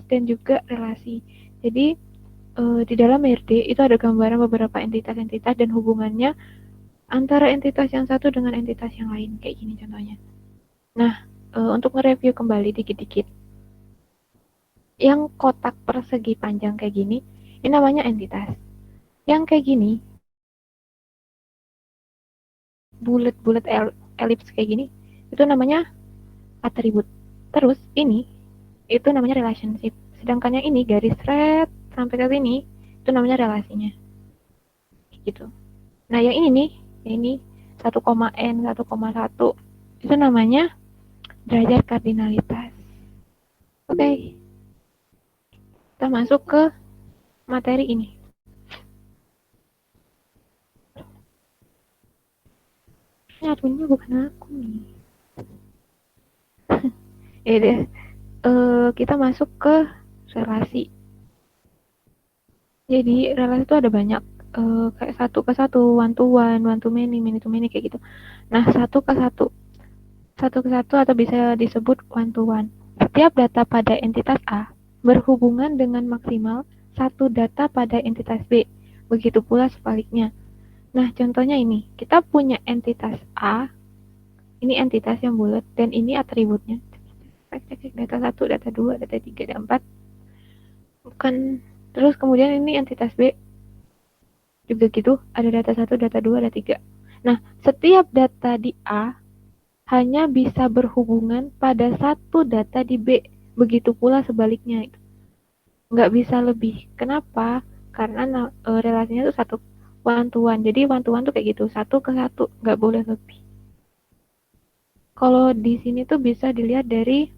dan juga relasi. Jadi di dalam MRD itu ada gambaran beberapa entitas-entitas dan hubungannya antara entitas yang satu dengan entitas yang lain, kayak gini contohnya. Nah, untuk nge-review kembali dikit-dikit, yang kotak persegi panjang kayak gini, ini namanya entitas. Yang kayak gini, bulat-bulat elips kayak gini, itu namanya atribut. Terus ini, itu namanya relationship. Sedangkan yang ini, garis red sampai ke sini, itu namanya relasinya. Gitu. Nah, yang ini nih, yang ini 1,n 1,1 itu namanya derajat kardinalitas. Oke, kita masuk ke materi ini. Ini adminnya bukan aku nih. Ya deh, kita masuk ke relasi. Jadi relasi itu ada banyak, kayak satu ke satu, one to many kayak gitu. Nah, satu ke satu atau bisa disebut one to one. Setiap data pada entitas A berhubungan dengan maksimal satu data pada entitas B. Begitu pula sebaliknya. Nah, contohnya ini, kita punya entitas A, ini entitas yang bulat, dan ini atributnya. Cek data 1, data 2, data 3, data 4. Bukan. Terus kemudian ini entitas B, juga gitu, ada data 1, data 2, data 3. Nah, setiap data di A hanya bisa berhubungan pada satu data di B. Begitu pula sebaliknya. Nggak bisa lebih. Kenapa? Karena relasinya itu satu one to one. Jadi one to one tuh kayak gitu, satu ke satu, nggak boleh lebih. Kalau di sini tuh bisa dilihat dari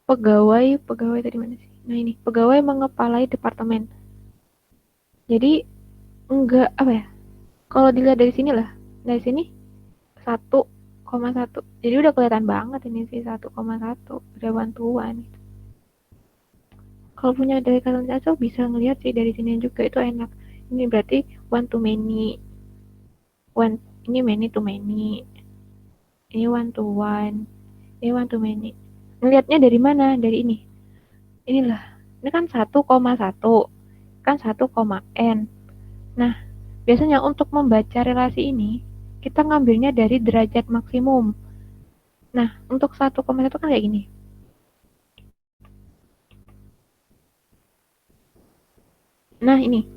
pegawai tadi mana sih? Nah ini, pegawai mengepalai departemen. Jadi enggak apa ya? Kalau dilihat dari sini lah, dari sini 1,1. Jadi udah kelihatan banget ini sih 1,1 udah one to one. Kalau punya dari kalian bisa ngelihat sih dari sini juga itu enak. Ini berarti one to many, ini many to many, ini one to one, ini one to many. Ngelihatnya dari mana? Dari ini. Inilah. Ini kan 1,1, kan 1,n. Nah, biasanya untuk membaca relasi ini, kita ngambilnya dari derajat maksimum. Nah, untuk 1,1 kan kayak gini. Nah, ini.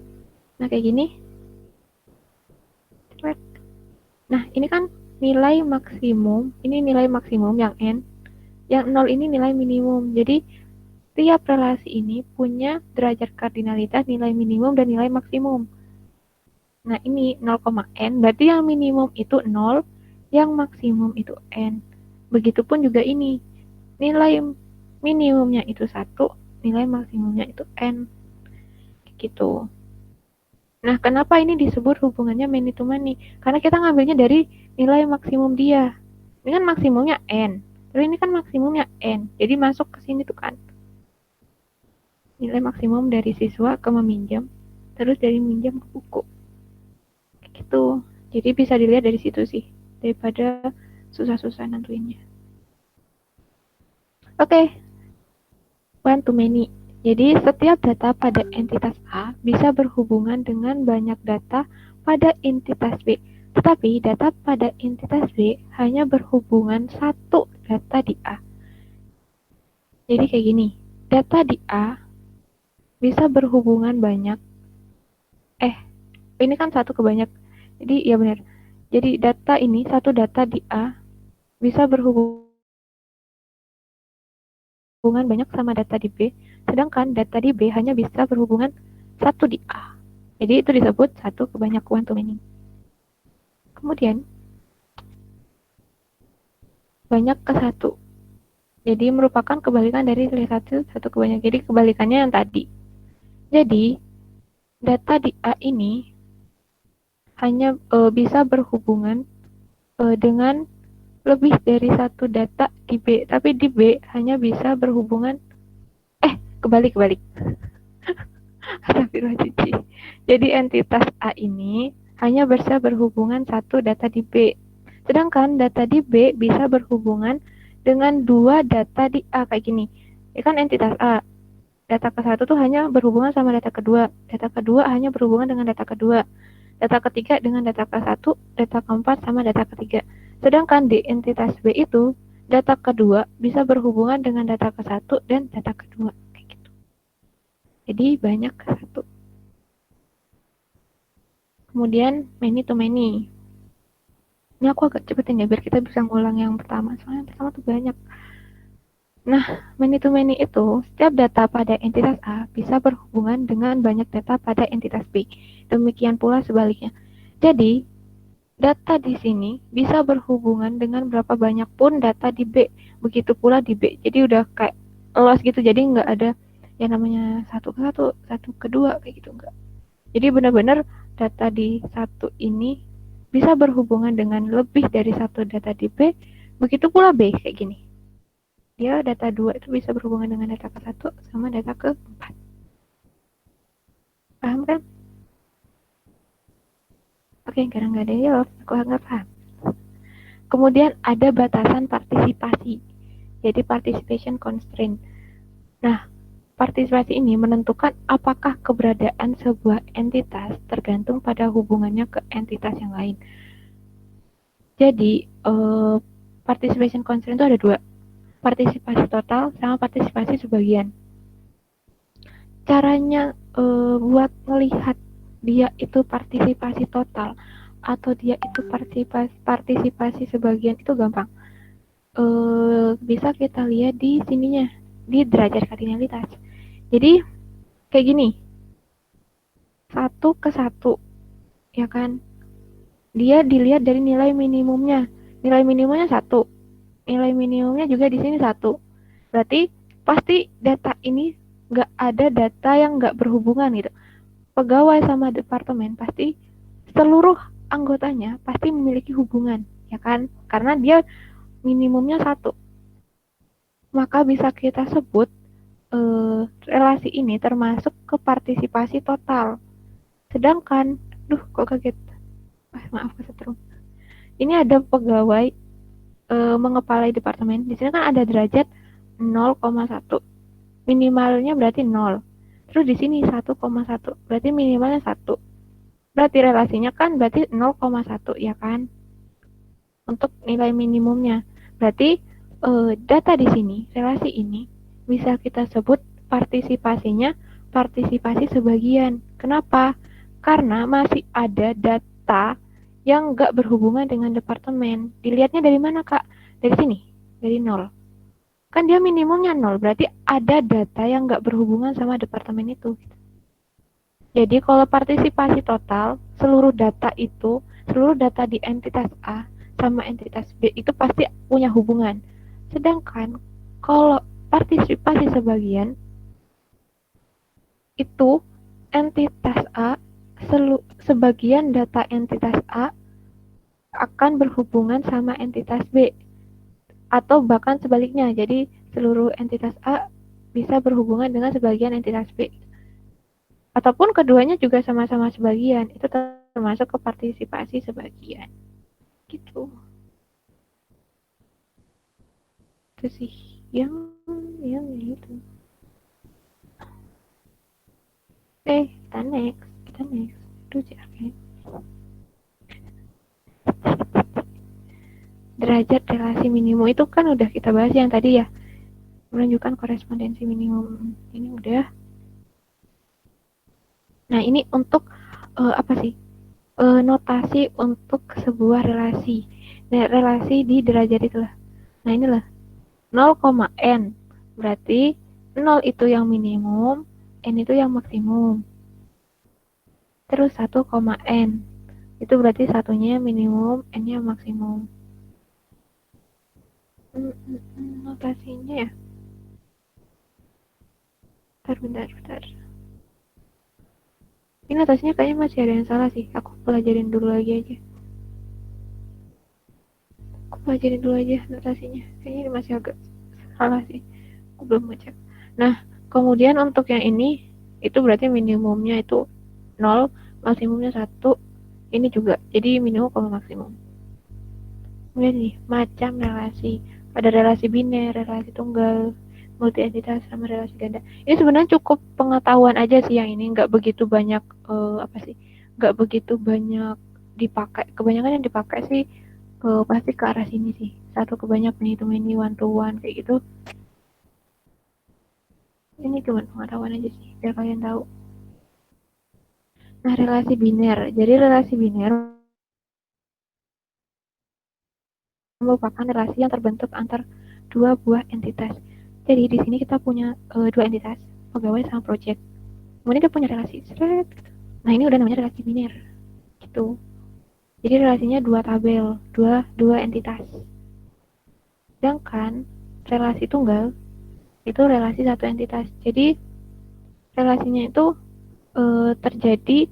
Nah, kayak gini. Nah, ini kan nilai maksimum, ini nilai maksimum yang n, yang 0 ini nilai minimum. Jadi, tiap relasi ini punya derajat kardinalitas nilai minimum dan nilai maksimum. Nah, ini 0,n, berarti yang minimum itu 0, yang maksimum itu n. Begitupun juga ini, nilai minimumnya itu 1, nilai maksimumnya itu n. Gitu. Nah, kenapa ini disebut hubungannya many to many? Karena kita ngambilnya dari nilai maksimum dia. Ini kan maksimumnya n. Terus ini kan maksimumnya n. Jadi masuk ke sini tuh kan. Nilai maksimum dari siswa ke meminjam. Terus dari minjam ke buku. Gitu. Jadi bisa dilihat dari situ sih. Daripada susah-susah nentuinnya. Oke. One to many. Jadi setiap data pada entitas A bisa berhubungan dengan banyak data pada entitas B. Tetapi data pada entitas B hanya berhubungan satu data di A. Jadi kayak gini, data di A bisa berhubungan banyak. Ini kan satu ke banyak. Jadi ya benar. Jadi data ini, satu data di A bisa berhubungan banyak sama data di B, sedangkan data di B hanya bisa berhubungan satu di A. Jadi itu disebut satu ke banyak, one to many. Kemudian banyak ke satu. Jadi merupakan kebalikan dari satu ke banyak. Jadi kebalikannya yang tadi. Jadi data di A ini hanya bisa berhubungan dengan lebih dari satu data di B, tapi di B hanya bisa berhubungan kebalik. Jadi entitas A ini hanya bisa berhubungan satu data di B. Sedangkan data di B bisa berhubungan dengan dua data di A kayak gini. Ya kan entitas A. Data ke-1 tuh hanya berhubungan sama data kedua. Data kedua hanya berhubungan dengan data kedua. Data ketiga dengan data ke-1, data keempat sama data ketiga. Sedangkan di entitas B itu, data kedua bisa berhubungan dengan data ke-1 dan data kedua. Kayak gitu. Jadi banyak ke-1. Kemudian many to many. Ini aku agak cepetin ya biar kita bisa ngulang yang pertama. Soalnya yang pertama tuh banyak. Nah, many to many itu setiap data pada entitas A bisa berhubungan dengan banyak data pada entitas B. Demikian pula sebaliknya. Jadi, data di sini bisa berhubungan dengan berapa banyak pun data di B. Begitu pula di B. Jadi udah kayak luas gitu. Jadi nggak ada yang namanya satu ke satu, satu ke dua kayak gitu enggak. Jadi benar-benar data di satu ini bisa berhubungan dengan lebih dari satu data di B. Begitu pula B kayak gini. Dia data 2 itu bisa berhubungan dengan data ke-1 sama data ke-4. Paham kan? Oke, karena nggak ada yang jawab, aku nggak paham. Kemudian ada batasan partisipasi, jadi participation constraint. Nah, partisipasi ini menentukan apakah keberadaan sebuah entitas tergantung pada hubungannya ke entitas yang lain. Jadi, participation constraint itu ada dua, partisipasi total sama partisipasi sebagian. Caranya buat melihat dia itu partisipasi total atau dia itu partisipasi sebagian itu gampang. Bisa kita lihat di sininya, di derajat kardinalitas. Jadi kayak gini, satu ke satu, ya kan? Dia dilihat dari nilai minimumnya. Nilai minimumnya satu, nilai minimumnya juga di sini satu. Berarti pasti data ini nggak ada data yang nggak berhubungan gitu. Pegawai sama departemen pasti seluruh anggotanya pasti memiliki hubungan, ya kan? Karena dia minimumnya satu. Maka bisa kita sebut relasi ini termasuk ke partisipasi total. Sedangkan, kok kaget? Maaf kesetrum. Ini ada pegawai mengepalai departemen. Di sini kan ada derajat 0,1. Minimalnya berarti 0. Terus di sini 1,1. Berarti minimalnya 1. Berarti relasinya kan berarti 0,1 ya kan? Untuk nilai minimumnya. Berarti data di sini, relasi ini bisa kita sebut partisipasinya partisipasi sebagian. Kenapa? Karena masih ada data yang nggak berhubungan dengan departemen. Dilihatnya dari mana, Kak? Dari sini, dari 0. Kan dia minimumnya 0, berarti ada data yang nggak berhubungan sama departemen itu. Jadi kalau partisipasi total, seluruh data itu, seluruh data di entitas A sama entitas B itu pasti punya hubungan. Sedangkan kalau partisipasi sebagian, itu entitas A, sebagian data entitas A akan berhubungan sama entitas B. Atau bahkan sebaliknya, jadi seluruh entitas A bisa berhubungan dengan sebagian entitas B. Ataupun keduanya juga sama-sama sebagian, itu termasuk ke partisipasi sebagian. Gitu. Itu sih yang itu. Kita next. Aduh, capek. Derajat relasi minimum itu kan udah kita bahas yang tadi ya. Menunjukkan korespondensi minimum. Ini udah. Nah, ini untuk apa sih? Notasi untuk sebuah relasi. Nah, relasi di derajat itulah. Nah, inilah 0,n. Berarti 0 itu yang minimum, n itu yang maksimum. Terus 1,n. Itu berarti satunya minimum, n-nya maksimum. Notasinya ya. Bentar. Ini notasinya kayaknya masih ada yang salah sih. Aku pelajarin dulu lagi aja. Notasinya. Kayaknya masih agak salah sih. Aku belum ngecek. Nah, kemudian untuk yang ini, itu berarti minimumnya itu 0, maksimumnya 1. Ini juga. Jadi minimum sama maksimum. Kemudian nih, macam relasi. Ada relasi biner, relasi tunggal, multi entitas sama relasi ganda. Ini sebenarnya cukup pengetahuan aja sih yang ini, nggak begitu banyak apa sih? Nggak begitu banyak dipakai. Kebanyakan yang dipakai sih pasti ke arah sini sih. Satu kebanyak nih itu ini one to one kayak gitu. Ini cuma pengetahuan aja sih biar kalian tahu. Nah, relasi biner. Jadi relasi biner merupakan relasi yang terbentuk antar dua buah entitas. Jadi di sini kita punya dua entitas, pegawai sama project. Kemudian kita punya relasi seret. Nah, ini udah namanya relasi biner. Gitu. Jadi relasinya dua tabel, dua entitas. Sedangkan relasi tunggal itu relasi satu entitas. Jadi relasinya itu terjadi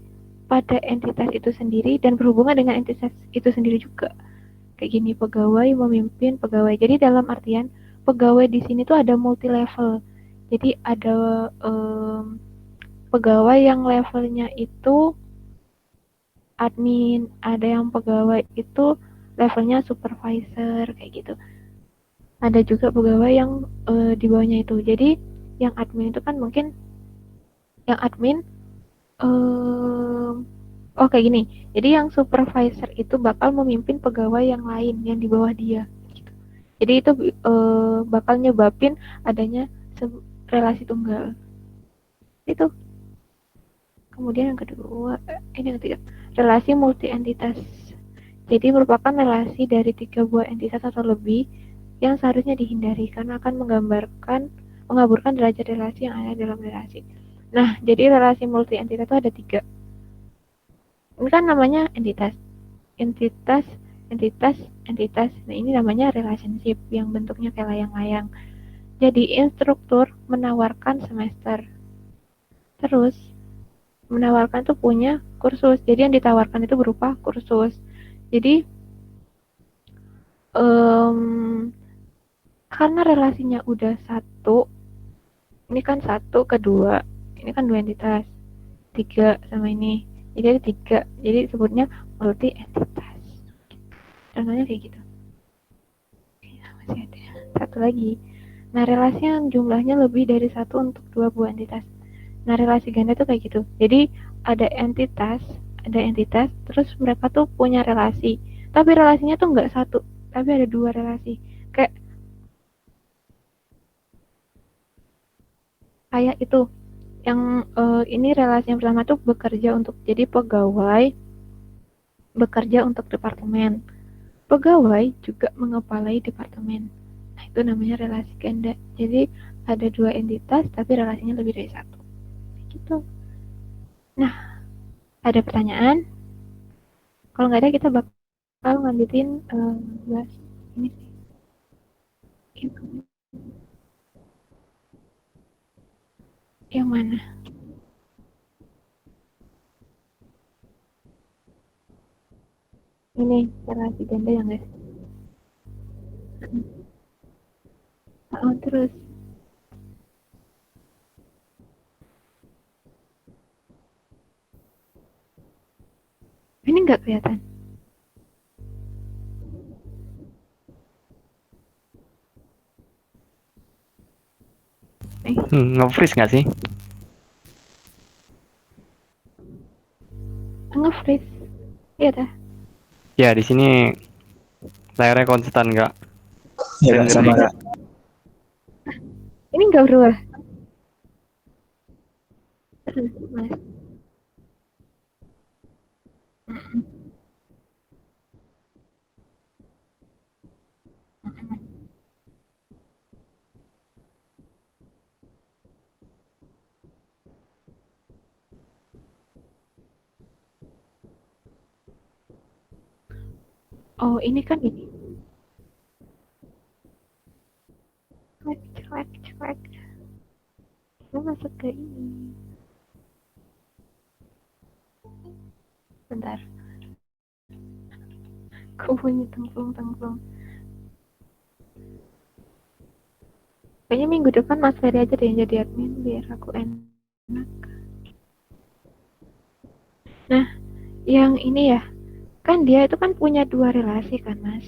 pada entitas itu sendiri dan berhubungan dengan entitas itu sendiri juga. Kayak gini, pegawai memimpin pegawai. Jadi dalam artian pegawai di sini tuh ada multi level. Jadi ada pegawai yang levelnya itu admin, ada yang pegawai itu levelnya supervisor kayak gitu. Ada juga pegawai yang di bawahnya itu. Jadi yang admin itu kan mungkin yang admin oh kayak gini. Jadi yang supervisor itu bakal memimpin pegawai yang lain yang di bawah dia. Gitu. Jadi itu bakal nyebabin adanya relasi tunggal. Itu. Kemudian yang kedua, ini yang ketiga, relasi multi entitas. Jadi merupakan relasi dari tiga buah entitas atau lebih yang seharusnya dihindari karena akan mengaburkan derajat relasi yang ada dalam relasi. Nah, jadi relasi multi entitas itu ada tiga. Ini kan namanya entitas, entitas, entitas, entitas. Nah, ini namanya relationship yang bentuknya kayak layang-layang. Jadi, instruktur menawarkan semester. Terus, menawarkan tuh punya kursus. Jadi, yang ditawarkan itu berupa kursus. Jadi, karena relasinya udah satu, ini kan satu kedua, ini kan dua entitas, tiga sama ini. Jadi ada tiga, jadi sebutnya multi entitas. Contohnya kayak gitu. Masih ada satu lagi. Nah, relasi yang jumlahnya lebih dari satu untuk dua buah entitas. Nah, relasi ganda tuh kayak gitu. Jadi ada entitas, terus mereka tuh punya relasi. Tapi relasinya tuh nggak satu, tapi ada dua relasi. Kayak kayak itu yang ini relasi yang pertama tuh bekerja untuk jadi pegawai, bekerja untuk departemen. Pegawai juga mengepalai departemen. Nah, itu namanya relasi ganda. Jadi ada dua entitas tapi relasinya lebih dari satu. Gitu. Nah, ada pertanyaan? Kalau nggak ada kita bakal lanjutin bahas ini sih. Yang mana? Ini relasi ganda yang guys. Oh, terus ini nggak kelihatan. Nge-freeze nggak sih? Nge-freeze. Iya dah. Ya di sini layarnya konstan nggak Ya kak, render sama dikit. kak. Ini nggak berubah. Terus, Mas. Oh, ini kan ini. Cek, cek, cek. Lu masuk ke ini. Bentar. Aku punya tengklung. Kayaknya minggu depan Mas Ferry aja deh yang jadi admin biar aku enak. Nah, yang ini ya, kan dia itu kan punya dua relasi kan Mas.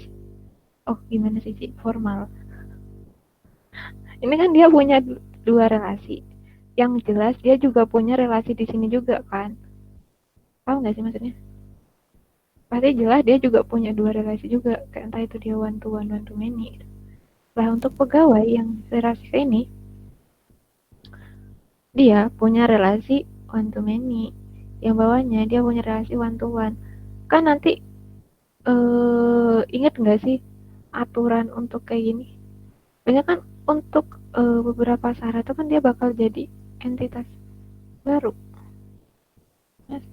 Oh, gimana sih Ci? Formal. Ini kan dia punya dua relasi. Yang jelas dia juga punya relasi di sini juga kan. Paham nggak sih maksudnya? Pasti jelas dia juga punya dua relasi juga. Kayak entah itu dia one to many. Lah untuk pegawai yang relasi ini, dia punya relasi one to many. Yang bawahnya dia punya relasi one to one. Kan nanti inget nggak sih aturan untuk kayak gini? Biasanya kan untuk beberapa syarat itu kan dia bakal jadi entitas baru. Mas.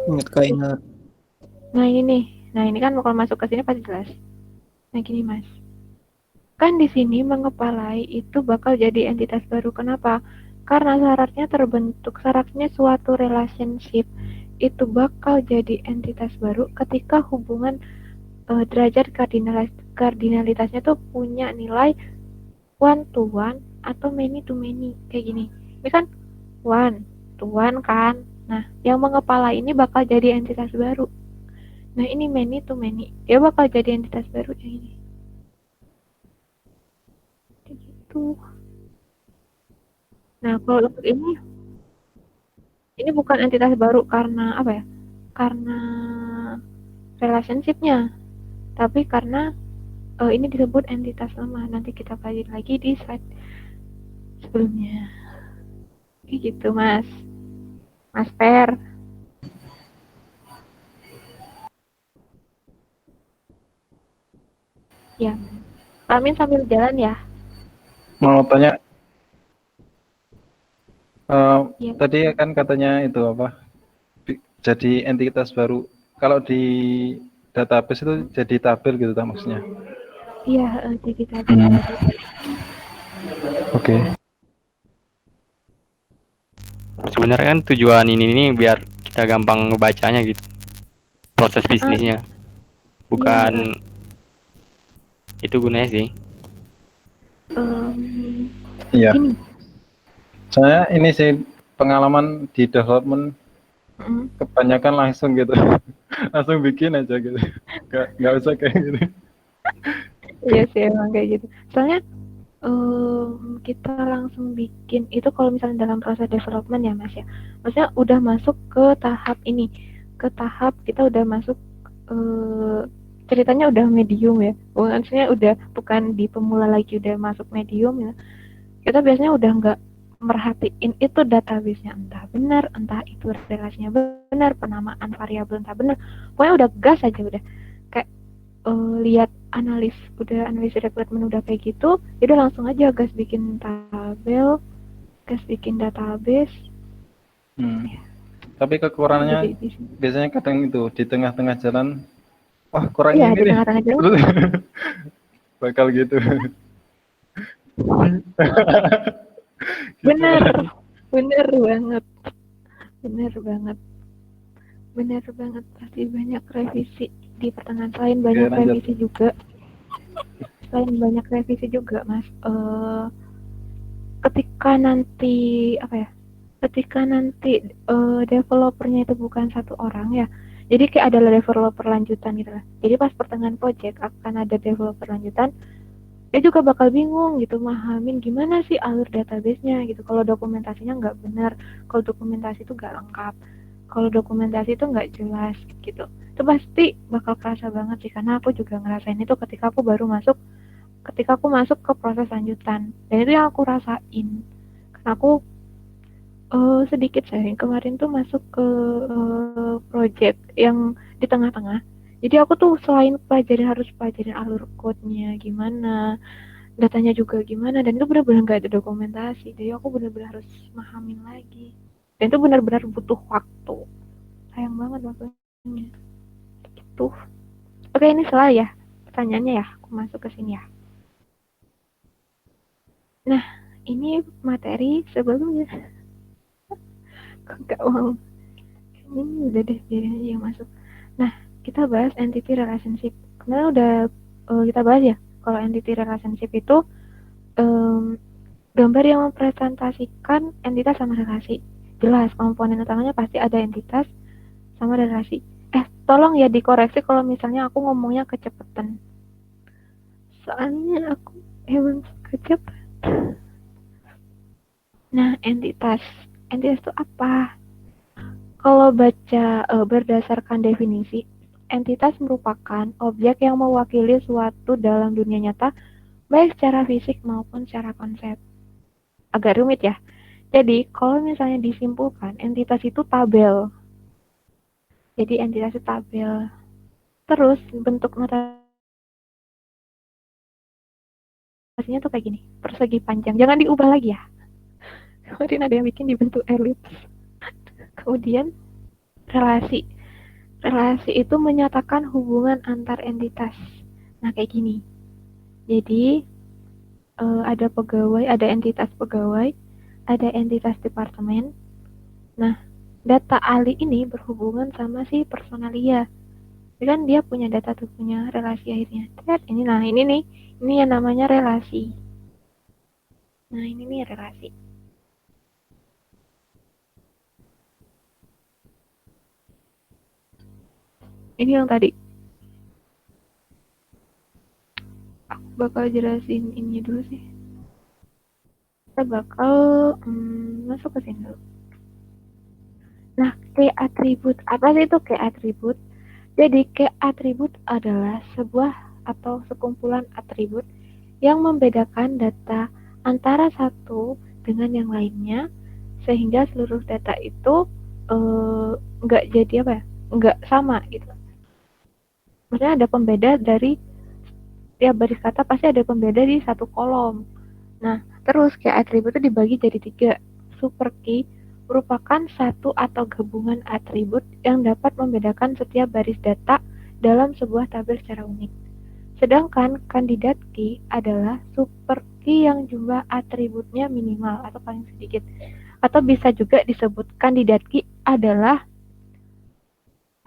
Ingat kak ingat. Nah ini nih, nah ini kan kalau masuk ke sini pasti jelas. Nah gini mas, kan di sini mengepalai itu bakal jadi entitas baru. Kenapa? Karena syaratnya suatu relationship itu bakal jadi entitas baru ketika hubungan derajat kardinalitasnya tuh punya nilai one to one atau many to many kayak gini. Ini kan one to one kan. Nah, yang mengepalai ini bakal jadi entitas baru. Nah, ini many to many. Dia bakal jadi entitas baru yang ini. Kayak gitu. Nah, kalau untuk ini bukan entitas baru karena apa ya? Karena relationship-nya, tapi karena ini disebut entitas lama. Nanti kita pelajari lagi di slide sebelumnya. Kayak gitu, Mas. Mas Per. Ya. Amin sambil jalan ya. Mau tanya, Ya. tadi kan katanya itu apa? Jadi entitas baru. Kalau di database itu jadi tabel gitu tak maksudnya? Iya, jadi tabel tadi. Oke. Sebenarnya kan tujuan ini biar kita gampang ngebacanya gitu. Proses bisnisnya. Bukan itu gunanya sih. Iya. Gini. Saya ini sih pengalaman di development kebanyakan langsung gitu. Langsung bikin aja gitu. Nggak usah kayak gitu. Iya sih emang kayak gitu. Soalnya kita langsung bikin itu kalau misalnya dalam proses development ya mas ya. Maksudnya udah masuk ke tahap ini, ke tahap kita udah masuk ceritanya udah medium ya. Maksudnya udah bukan di pemula lagi udah masuk medium ya. Kita biasanya udah nggak merhatiin itu database-nya entah benar, entah itu relasinya benar, penamaan variabel entah benar. Pokoknya udah gas aja udah. Kayak lihat udah analis rekrutmen udah kayak gitu, ya udah langsung aja gas bikin tabel, gas bikin database. Ya. Tapi kekurangannya biasanya kadang itu di tengah-tengah jalan, wah kurang iya, ini di nih. tengah-tengah jalan. Bakal gitu. Bener, bener banget, bener banget pasti banyak revisi di pertengahan. Selain banyak revisi juga mas. Ketika nanti developernya itu bukan satu orang ya, jadi kayak ada developer lanjutan gitu lah. Jadi pas pertengahan project akan ada developer lanjutan, dia juga bakal bingung gitu mahamin gimana sih alur database-nya gitu. Kalau dokumentasinya nggak benar, kalau dokumentasi itu nggak lengkap, kalau dokumentasi itu nggak jelas gitu, itu pasti bakal kerasa banget sih. Karena aku juga ngerasain itu ketika aku masuk ke proses lanjutan, dan itu yang aku rasain. Karena aku sedikit sharing kemarin tuh masuk ke project yang di tengah-tengah. Jadi aku tuh selain harus pelajarin alur code-nya gimana, datanya juga gimana, dan itu benar-benar nggak ada dokumentasi. Jadi aku benar-benar harus mahamin lagi. Dan itu benar-benar butuh waktu. Sayang banget waktunya. Gitu. Oke, ini salah ya pertanyaannya ya. Aku masuk ke sini ya. Nah, ini materi sebelumnya. Gak mau. Ini udah deh biarin aja yang masuk. Nah, kita bahas entity relationship. Kemarin udah kita bahas ya, kalau entity relationship itu gambar yang mempresentasikan entitas sama relasi. Jelas, komponen utamanya pasti ada entitas sama relasi. Tolong ya dikoreksi kalau misalnya aku ngomongnya kecepatan. Soalnya aku emang kecepatan. Nah, entitas itu apa? Kalau baca berdasarkan definisi, entitas merupakan objek yang mewakili suatu dalam dunia nyata, baik secara fisik maupun secara konsep. Agak rumit ya. Jadi, kalau misalnya disimpulkan, entitas itu tabel. Jadi, entitas itu tabel. Terus, bentuk notasinya tuh kayak gini, persegi panjang. Jangan diubah lagi ya. Kemudian ada yang bikin dibentuk elips. Kemudian, relasi. Relasi itu menyatakan hubungan antar entitas. Nah, kayak gini. Jadi, ada pegawai, ada entitas pegawai, ada entitas departemen. Nah, data ahli ini berhubungan sama si personalia. Jadi kan dia punya data tuh, punya relasi akhirnya. Lihat ini, nah ini nih, ini yang namanya relasi. Nah, ini nih relasi. Ini yang tadi. Aku bakal jelasin ini dulu sih. Kita bakal masuk ke sini dulu. Nah, key atribut. Apa sih itu key atribut? Jadi, key atribut adalah sebuah atau sekumpulan atribut yang membedakan data antara satu dengan yang lainnya, sehingga seluruh data itu nggak jadi apa ya? Nggak sama gitu. Maksudnya ada pembeda dari tiap baris kata, pasti ada pembeda di satu kolom. Nah, terus key atribut itu dibagi jadi 3. Super key merupakan satu atau gabungan atribut yang dapat membedakan setiap baris data dalam sebuah tabel secara unik. Sedangkan kandidat key adalah super key yang jumlah atributnya minimal atau paling sedikit. Atau bisa juga disebut kandidat key adalah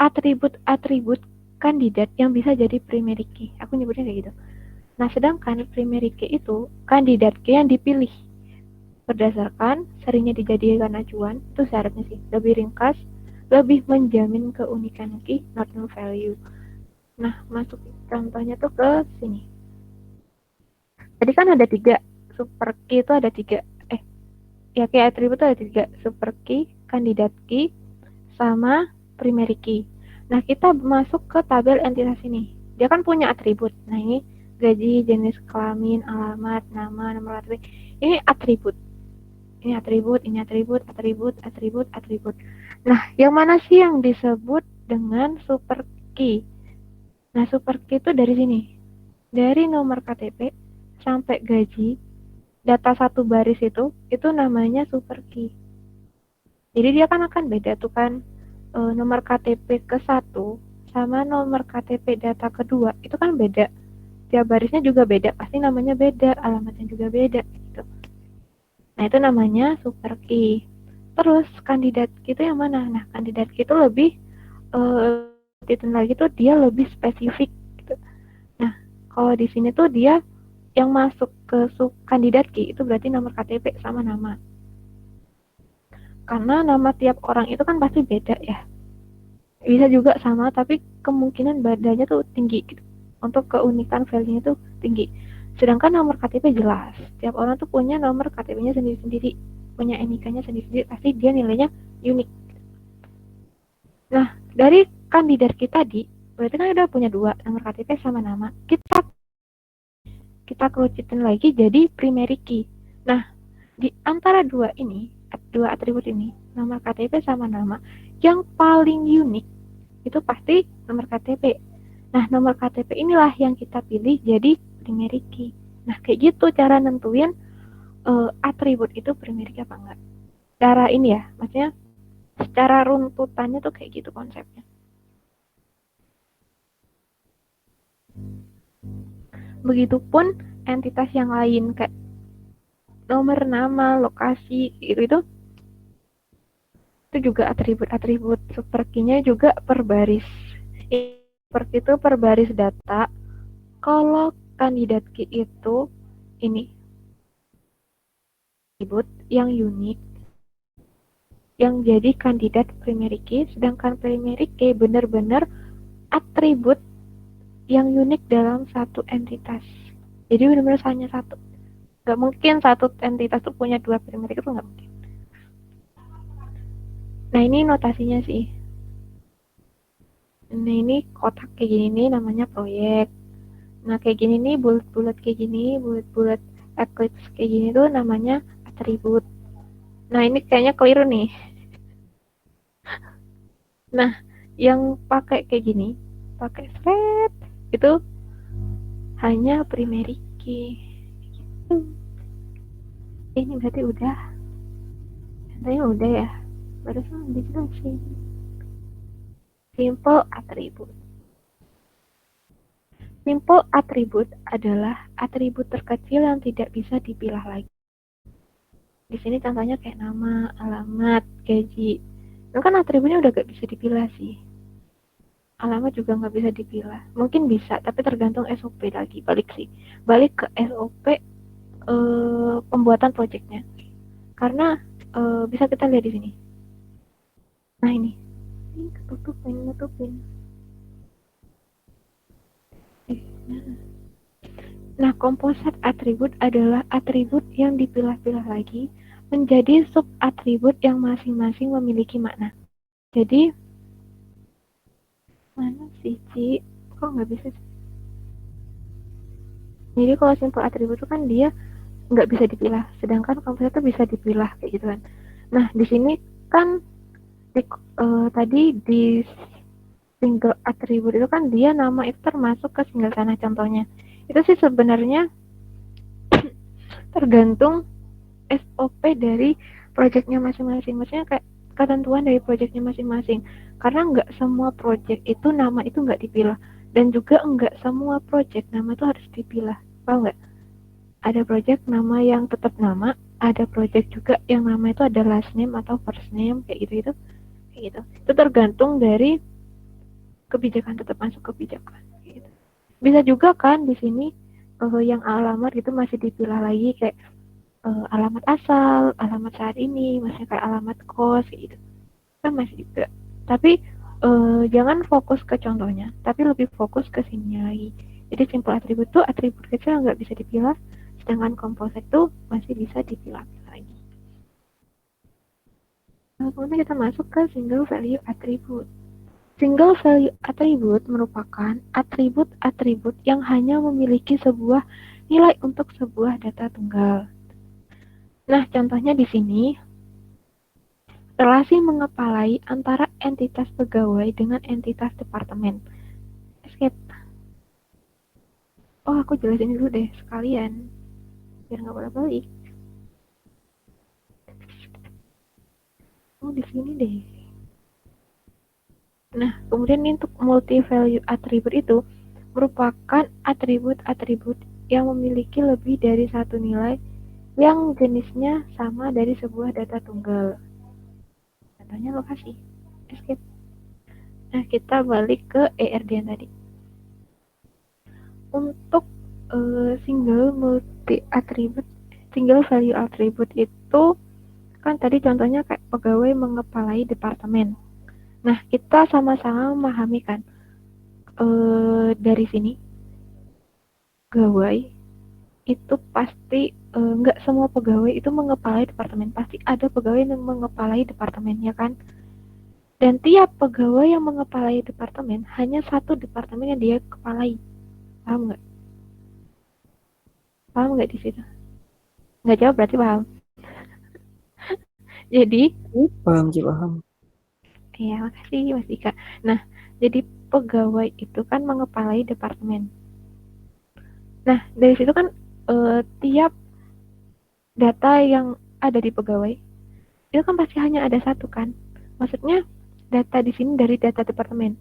atribut-atribut kandidat yang bisa jadi primary key. Aku nyebutnya kayak gitu. Nah, sedangkan primary key itu kandidat key yang dipilih berdasarkan seringnya dijadikan acuan, itu syaratnya sih, lebih ringkas, lebih menjamin keunikan key, not null value. Nah, masuk contohnya tuh ke sini. Tadi kan ada 3, super key itu ada 3, ya key atribut itu ada 3, super key, kandidat key, sama primary key. Nah, kita masuk ke tabel entitas ini. Dia kan punya atribut. Nah, ini gaji, jenis kelamin, alamat, nama, nomor ATP. Ini atribut. Ini atribut, ini atribut, atribut, atribut, atribut. Nah, yang mana sih yang disebut dengan super key? Nah, super key itu dari sini. Dari nomor KTP sampai gaji, data satu baris itu namanya super key. Jadi dia kan akan beda tuh kan, nomor KTP ke-1 sama nomor KTP data kedua, itu kan beda. Tiap barisnya juga beda, pasti namanya beda, alamatnya juga beda gitu. Nah, itu namanya super key. Terus kandidat key itu yang mana? Nah, kandidat key itu lebih lagi tuh dia lebih spesifik gitu. Nah, kalau di sini tuh dia yang masuk ke sub kandidat key itu berarti nomor KTP sama nama. Karena nama tiap orang itu kan pasti beda ya. Bisa juga sama tapi kemungkinan bedanya tuh tinggi gitu. Untuk keunikan value-nya tuh tinggi. Sedangkan nomor KTP jelas. Tiap orang tuh punya nomor KTP-nya sendiri-sendiri, punya NIK-nya sendiri-sendiri, pasti dia nilainya unik. Nah, dari kandidat kita tadi, berarti kan udah punya 2, nomor KTP sama nama. Kita kerucutin lagi jadi primary key. Nah, di antara dua atribut ini, nomor KTP sama nama, yang paling unik itu pasti nomor KTP. Nah, nomor KTP inilah yang kita pilih jadi primary key. Nah, kayak gitu cara nentuin atribut itu primary key apa enggak. Cara ini ya, maksudnya secara runtutannya tuh kayak gitu konsepnya. Begitupun entitas yang lain kayak nomor, nama, lokasi, itu juga atribut-atribut. Super key-nya juga per baris. Seperti itu per baris data. Kalau kandidat key itu ini atribut yang unik yang jadi kandidat primary key, sedangkan primary key benar-benar atribut yang unik dalam satu entitas. Jadi benar-benar hanya satu. Nggak mungkin satu entitas tuh punya dua primer, itu nggak mungkin. Nah ini notasinya sih. Nah ini kotak kayak gini nih namanya proyek. Nah kayak gini nih bulat-bulat kayak gini, bulat-bulat eclipse kayak gini tuh namanya atribut. Nah ini kayaknya keliru nih. Nah yang pakai kayak gini, pakai thread itu hanya primary key. Gitu. Ini berarti udah. Katanya udah ya. Barusan dijelasin. Simple attribute. Simple attribute adalah atribut terkecil yang tidak bisa dipilah lagi. Di sini contohnya kayak nama, alamat, gaji. Itu kan atributnya udah gak bisa dipilah sih. Alamat juga nggak bisa dipilah. Mungkin bisa, tapi tergantung SOP lagi. Balik ke SOP pembuatan projectnya. Karena bisa kita lihat di sini. Nah ini ketutupin. Nah, composite atribut adalah atribut yang dipilah-pilah lagi menjadi sub-atribut yang masing-masing memiliki makna. Jadi, mana sih, Ci? Kok nggak bisa sih? Jadi, kalau simple atribut itu kan dia nggak bisa dipilah, sedangkan composite itu bisa dipilah, kayak gitu kan. Nah, di sini kan tadi di single atribut itu kan dia nama itu termasuk ke single sana contohnya. Itu sih sebenarnya tergantung SOP dari projectnya masing-masing. Maksudnya kayak ketentuan dari projectnya masing-masing. Karena nggak semua project itu nama itu nggak dipilah. Dan juga nggak semua project nama itu harus dipilah. Paham nggak? Ada project nama yang tetap nama, ada project juga yang nama itu ada last name atau first name, kayak gitu. Kayak gitu. Itu tergantung dari kebijakan, tetap masuk kebijakan. Kayak gitu. Bisa juga kan di sini yang alamat itu masih dipilah lagi kayak alamat asal, alamat saat ini, masih kayak alamat kos gitu. Kan masih juga. Tapi jangan fokus ke contohnya, tapi lebih fokus ke sini lagi. Jadi simple atribut tuh atribut kecil nggak bisa dipilah, sedangkan composite tuh masih bisa dipilah lagi. Nah, kemudian kita masuk ke single value attribute. Single value attribute merupakan atribut-atribut yang hanya memiliki sebuah nilai untuk sebuah data tunggal. Nah, contohnya di sini relasi mengepalai antara entitas pegawai dengan entitas departemen. Escape. Oh, aku jelasin dulu deh sekalian, biar nggak bolak-balik. Oh, di sini deh. Nah, kemudian untuk multi value attribute itu merupakan atribut-atribut yang memiliki lebih dari satu nilai yang jenisnya sama dari sebuah data tunggal. Contohnya lokasi. Escape. Nah, kita balik ke ERD yang tadi. Untuk single value attribute itu kan tadi contohnya kayak pegawai mengepalai departemen. Nah, kita sama-sama memahami kan dari sini pegawai itu pasti nggak semua pegawai itu mengepalai departemen, pasti ada pegawai yang mengepalai departemennya kan. Dan tiap pegawai yang mengepalai departemen hanya satu departemen yang dia kepalai. Paham nggak? Paham nggak di situ? Nggak jawab berarti paham. Jadi paham. iya, makasih Mas Dika. Nah, jadi pegawai itu kan mengepalai departemen. Nah, dari situ kan tiap data yang ada di pegawai itu kan pasti hanya ada satu kan. Maksudnya data di sini dari data departemen.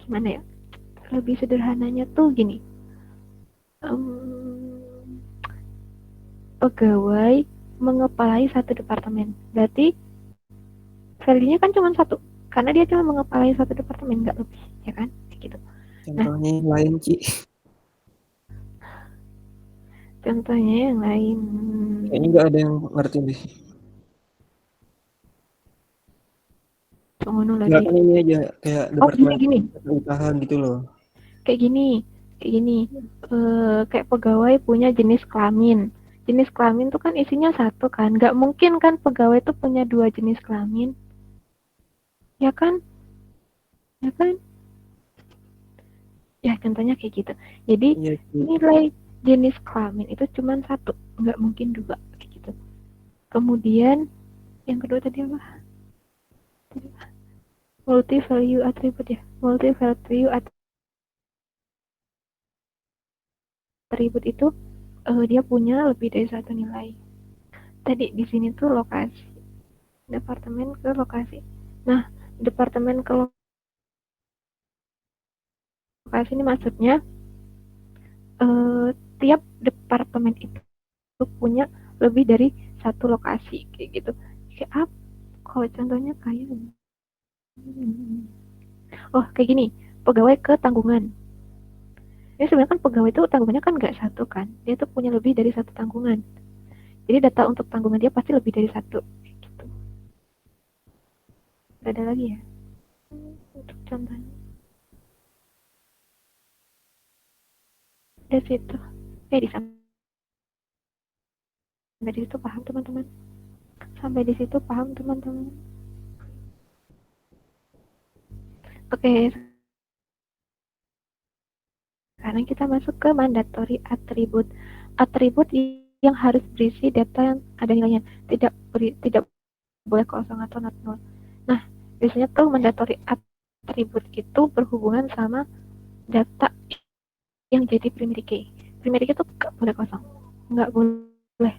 Gimana ya? Lebih sederhananya tuh gini. Pegawai mengepalai satu departemen. Berarti value-nya kan cuma satu. Karena dia cuma mengepalai satu departemen, nggak lebih, ya kan? Kayak gitu. Contohnya yang lain, Ci. Contohnya yang lain. Kayaknya nggak ada yang ngerti deh. Pengono Nggak lagi. kan ini aja kayak departemen Gini. usaha gitu loh. Kayak gini. kayak gini, kayak pegawai punya jenis kelamin. Jenis kelamin tuh kan isinya satu kan, nggak mungkin kan pegawai tuh punya dua jenis kelamin, ya kan? Ya kan? Ya contohnya kayak gitu. Jadi Iya, Ci. nilai jenis kelamin itu cuma satu, nggak mungkin dua kayak gitu. Kemudian yang kedua tadi apa? Multi value attribute ya. Multi value attribute itu dia punya lebih dari satu nilai. Tadi di sini tuh lokasi, departemen ke lokasi. Nah, departemen ke lokasi ini maksudnya tiap departemen itu punya lebih dari satu lokasi kayak gitu. Kayak apa? Kalau contohnya kayak oh kayak gini, pegawai ke tanggungan. Ini sebenarnya kan pegawai itu tanggungannya kan nggak satu kan, dia tuh punya lebih dari satu tanggungan. Jadi data untuk tanggungan dia pasti lebih dari satu. Gitu. Gak ada lagi ya untuk contohnya. Dari situ. Sampai di situ paham teman-teman? Sampai di situ paham teman-teman? Oke, sekarang kita masuk ke mandatory atribut. Atribut yang harus berisi data yang ada nilainya, tidak boleh kosong atau not null. Nah, biasanya tuh mandatory atribut itu berhubungan sama data yang jadi primary key. Primary key itu nggak boleh kosong, nggak boleh.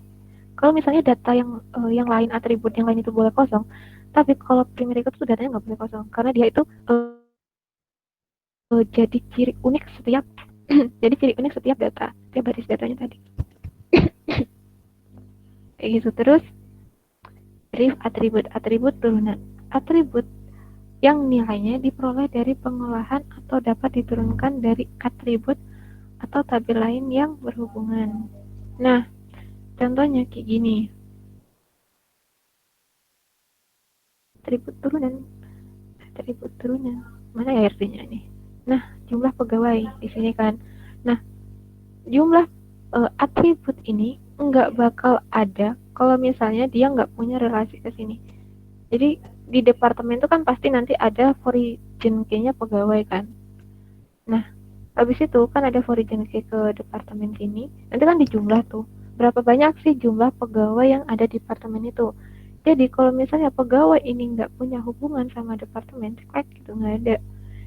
Kalau misalnya data yang lain, atribut yang lain itu boleh kosong, tapi kalau primary key itu datanya nggak boleh kosong karena dia itu jadi ciri unik setiap jadi ciri unik setiap data, setiap baris datanya tadi. Kayak gitu. Terus brief atribut turunan. Atribut yang nilainya diperoleh dari pengolahan atau dapat diturunkan dari atribut atau tabel lain yang berhubungan. Nah, contohnya kayak gini. Atribut turunan. Atribut turunan. Mana ya artinya ini? Nah, jumlah pegawai di sini kan. Nah, jumlah atribut ini nggak bakal ada kalau misalnya dia nggak punya relasi ke sini. Jadi di departemen itu kan pasti nanti ada origin key-nya pegawai kan. Nah, habis itu kan ada origin key ke departemen sini. Nanti kan dijumlah tuh. Berapa banyak sih jumlah pegawai yang ada di departemen itu. Jadi kalau misalnya pegawai ini nggak punya hubungan sama departemen, cek gitu nggak ada.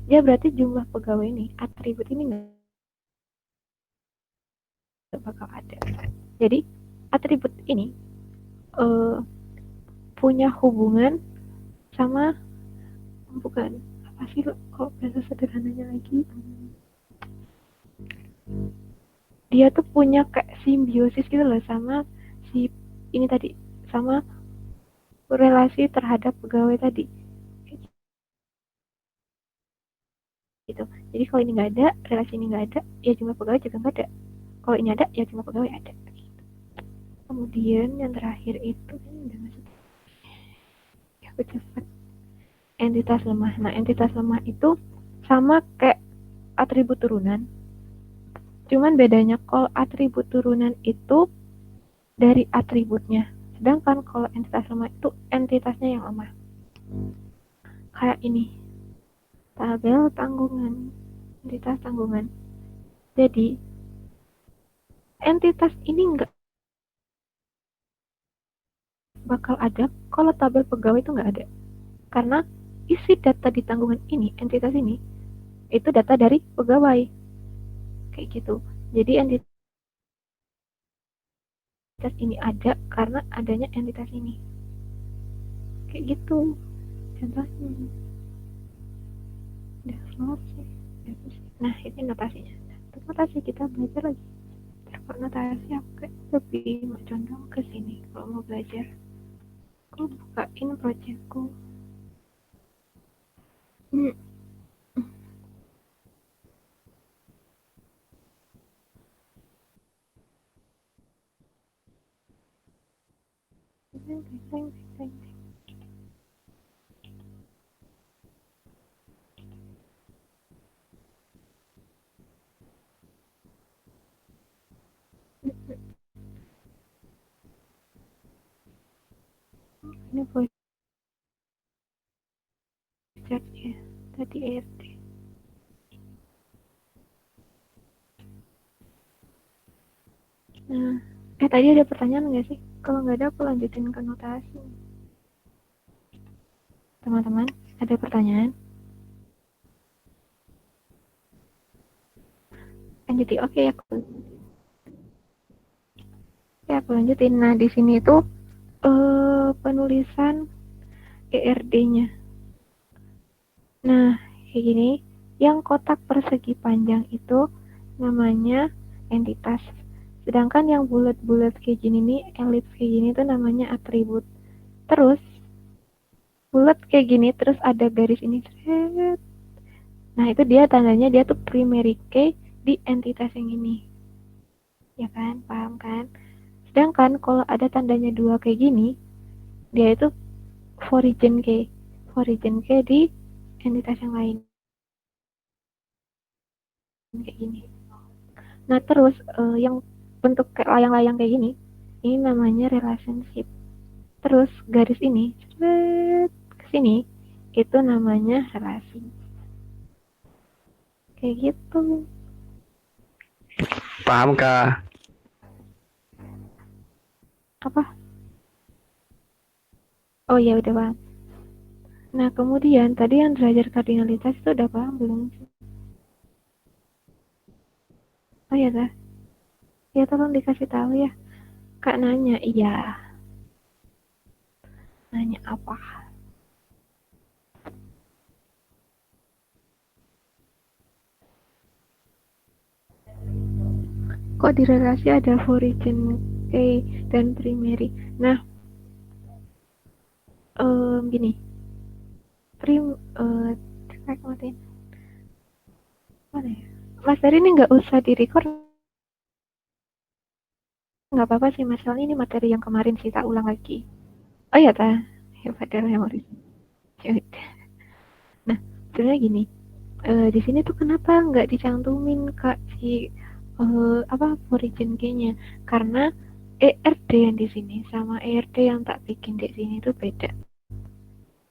Ya berarti jumlah pegawai ini, atribut ini nggak bakal ada. Jadi atribut ini uh, punya hubungan sama bukan apa sih kok bahasa sederhananya lagi, dia tuh punya kayak simbiosis gitu loh sama si ini tadi, sama relasi terhadap pegawai tadi gitu. Jadi kalau ini nggak ada, relasi ini nggak ada, ya jumlah pegawai juga nggak ada. Kalau ini ada, ya jumlah pegawai ada. Kemudian yang terakhir itu ini udah masuk ya, aku cepat. Entitas lemah. Nah, entitas lemah itu sama kayak atribut turunan. Cuman bedanya kalau atribut turunan itu dari atributnya. Sedangkan kalau entitas lemah itu entitasnya yang lemah. Kayak ini. Tabel tanggungan. Entitas tanggungan. Jadi, entitas ini nggak bakal ada kalau tabel pegawai itu nggak ada. Karena isi data di tanggungan ini, entitas ini, itu data dari pegawai. Kayak gitu. Jadi entitas ini ada karena adanya entitas ini. Kayak gitu. Contohnya. Udah selesai. Nah, ini notasinya. Untuk notasi kita belajar lagi. Terkait notasi aku kayak lebih mau condong ke sini kalau mau belajar. Aku bukain projectku. Ini voice chat-nya tadi ERD. Nah, tadi ada pertanyaan nggak sih? Kalau nggak ada, aku lanjutin ke notasi. Teman-teman, ada pertanyaan? Lanjutin, oke aku lanjutin. Nah, di sini tuh penulisan ERD-nya. Nah, kayak gini, yang kotak persegi panjang itu namanya entitas. Sedangkan yang bulat-bulat kayak gini nih, elips kayak gini tuh namanya atribut. Terus bulat kayak gini terus ada garis ini. Nah, itu dia tandanya dia tuh primary key di entitas yang ini. Ya kan? Paham kan? Sedangkan kalau ada tandanya dua kayak gini, dia itu origin key. Origin key di entitas yang lain. Kayak gini. Nah, terus yang bentuk kayak layang-layang kayak gini, ini namanya relationship. Terus garis ini ke sini itu namanya relasi. Kayak gitu. Paham kah? Apa? Oh ya udah paham. Nah, kemudian tadi yang derajat kardinalitas itu udah paham belum? Oh ya dah. Ya tolong dikasih tahu ya. Kak nanya, iya. Nanya apa? Kok di relasi ada origin key dan primary? Nah, gini. Matiin. Mana ya? Mas Dari ini nggak usah di record, nggak apa-apa sih Mas. Soalnya ini materi yang kemarin sih, tak ulang lagi. Oh ya ta, ya padahal memori. Ya udah. Nah, sebenarnya gini. Di sini tuh kenapa nggak dicantumin Kak si apa origin key-nya? Karena ERD yang di sini sama ERD yang tak bikin di sini itu beda.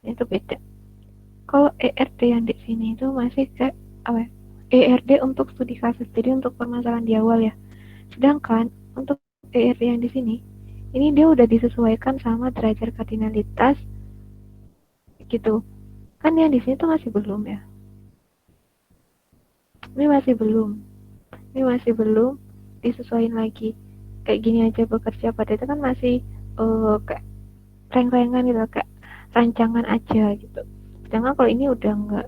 Itu beda. Kalau ERD yang di sini itu masih kayak apa? ERD untuk studi kasus, jadi untuk permasalahan di awal ya. Sedangkan untuk ERD yang di sini, ini dia udah disesuaikan sama derajat kardinalitas gitu. Kan yang di sini tuh masih belum ya. Ini masih belum disesuaikan lagi. Kayak gini aja bekerja pada itu kan masih kayak reng-rengan gitu, kayak rancangan aja gitu. Sedangkan kalau ini udah enggak,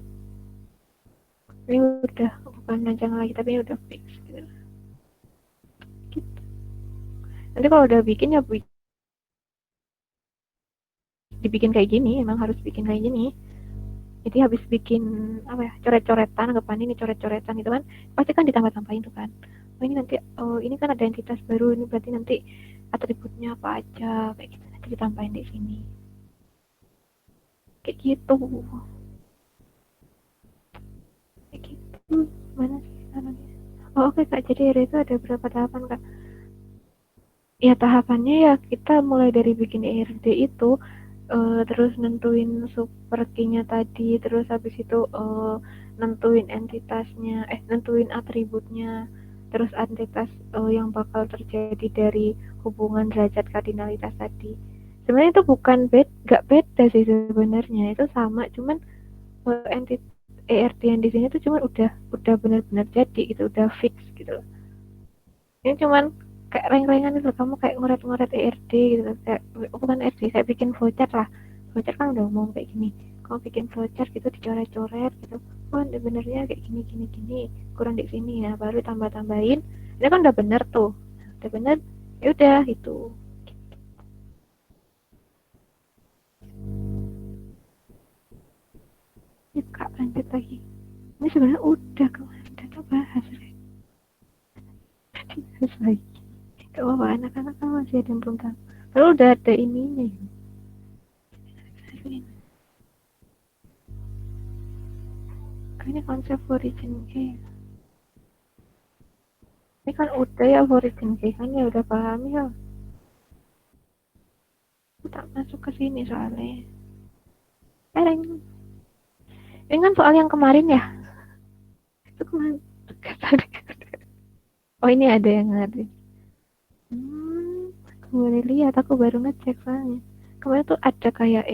ini udah bukan rancangan lagi tapi ini udah fix gitu. Nanti kalau udah bikin ya dibikin kayak gini, emang harus bikin kayak gini. Jadi habis bikin apa ya, coret-coretan, anggapan ini coret-coretan gitu kan, pasti kan ditambah-tambahin tuh kan. Oh ini nanti, oh ini kan ada entitas baru, ini berarti nanti atributnya apa aja, kayak gitu. Nanti ditambahin di sini. Kayak gitu. Kayak gitu. Mana sih caranya? Oh oke Kak, jadi hari itu ada berapa tahapan Kak? Ya tahapannya ya kita mulai dari bikin ERD itu, terus nentuin super key-nya tadi, terus habis itu nentuin entitasnya, nentuin atributnya, terus entitas yang bakal terjadi dari hubungan derajat kardinalitas tadi. Sebenarnya itu bukan gak beda sih sebenarnya, itu sama, cuman entitas ERD yang di sini tuh cuman udah benar-benar jadi gitu, udah fix gitu loh. Ini cuman kayak reng-rengan itu, kamu kayak ngoret-ngoret ERD gitu, kayak bukan ERD, kayak bikin flowchart lah. Flowchart kan udah umum kayak gini, kamu bikin flowchart gitu, dicoret-coret gitu. Oh benernya kayak gini gini gini, kurang di sini ya, baru tambah-tambahin. Ini kan udah bener tuh, udah bener, ya udah itu. Ya Kak, lanjut lagi. Ini sebenarnya udah kemarin kita bahas, bahas lagi. Gak apa-apa, anak-anak kan masih ada yang belum tahu. Lalu udah ada ininya ya. Ini konsep origin key. Ini kan udah ya origin key kan ya udah paham ya. Tak masuk ke sini soalnya. Tereng. Ini kan soal yang kemarin ya. Itu kemarin. Oh ini ada yang ngerti. Aku boleh lihat. Aku baru ngecek soalnya. Kemarin tuh ada kayak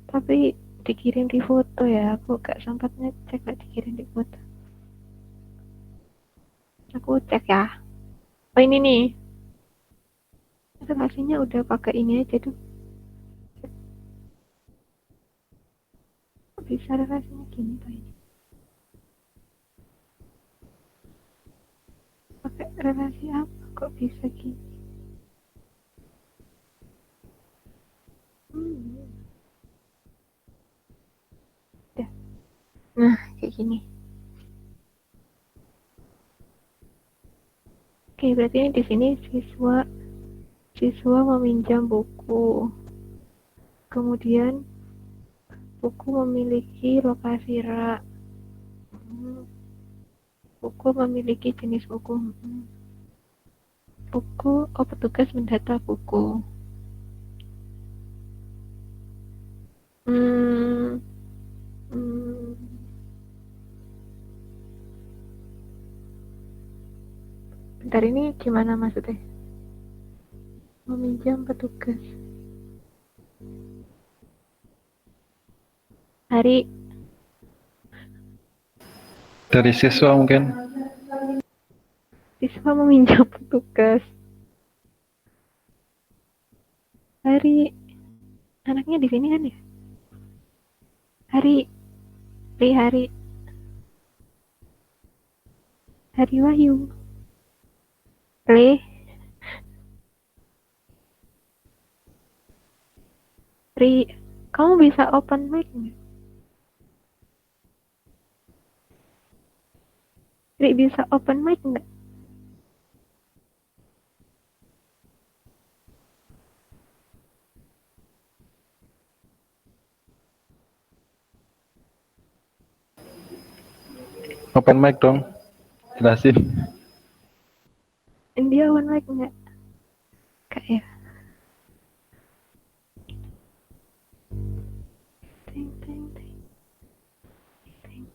tapi dikirim di foto ya. Aku gak sempat ngecek, gak dikirim di foto. Aku cek ya. Oh ini nih. Relasinya udah pakai ini aja tuh. Kok bisa relasinya gini tuh ini? Pakai relasi apa? Kok bisa gini? Udah. Nah, kayak gini. Oke, berarti ini di sini siswa meminjam buku. Kemudian buku memiliki lokasi rak. Buku memiliki jenis buku. Buku, petugas mendata buku. Bentar, ini gimana maksudnya? Meminjam petugas. Hari Dari siswa mungkin. siswa meminjam petugas. Hari anaknya di sini kan ya? Hari Wahyu. Kamu bisa open mic nggak? Bisa open mic nggak? Open mic dong. Jelasin. Dia open mic nggak? Kak ya. Ting, ting, ting. Ting.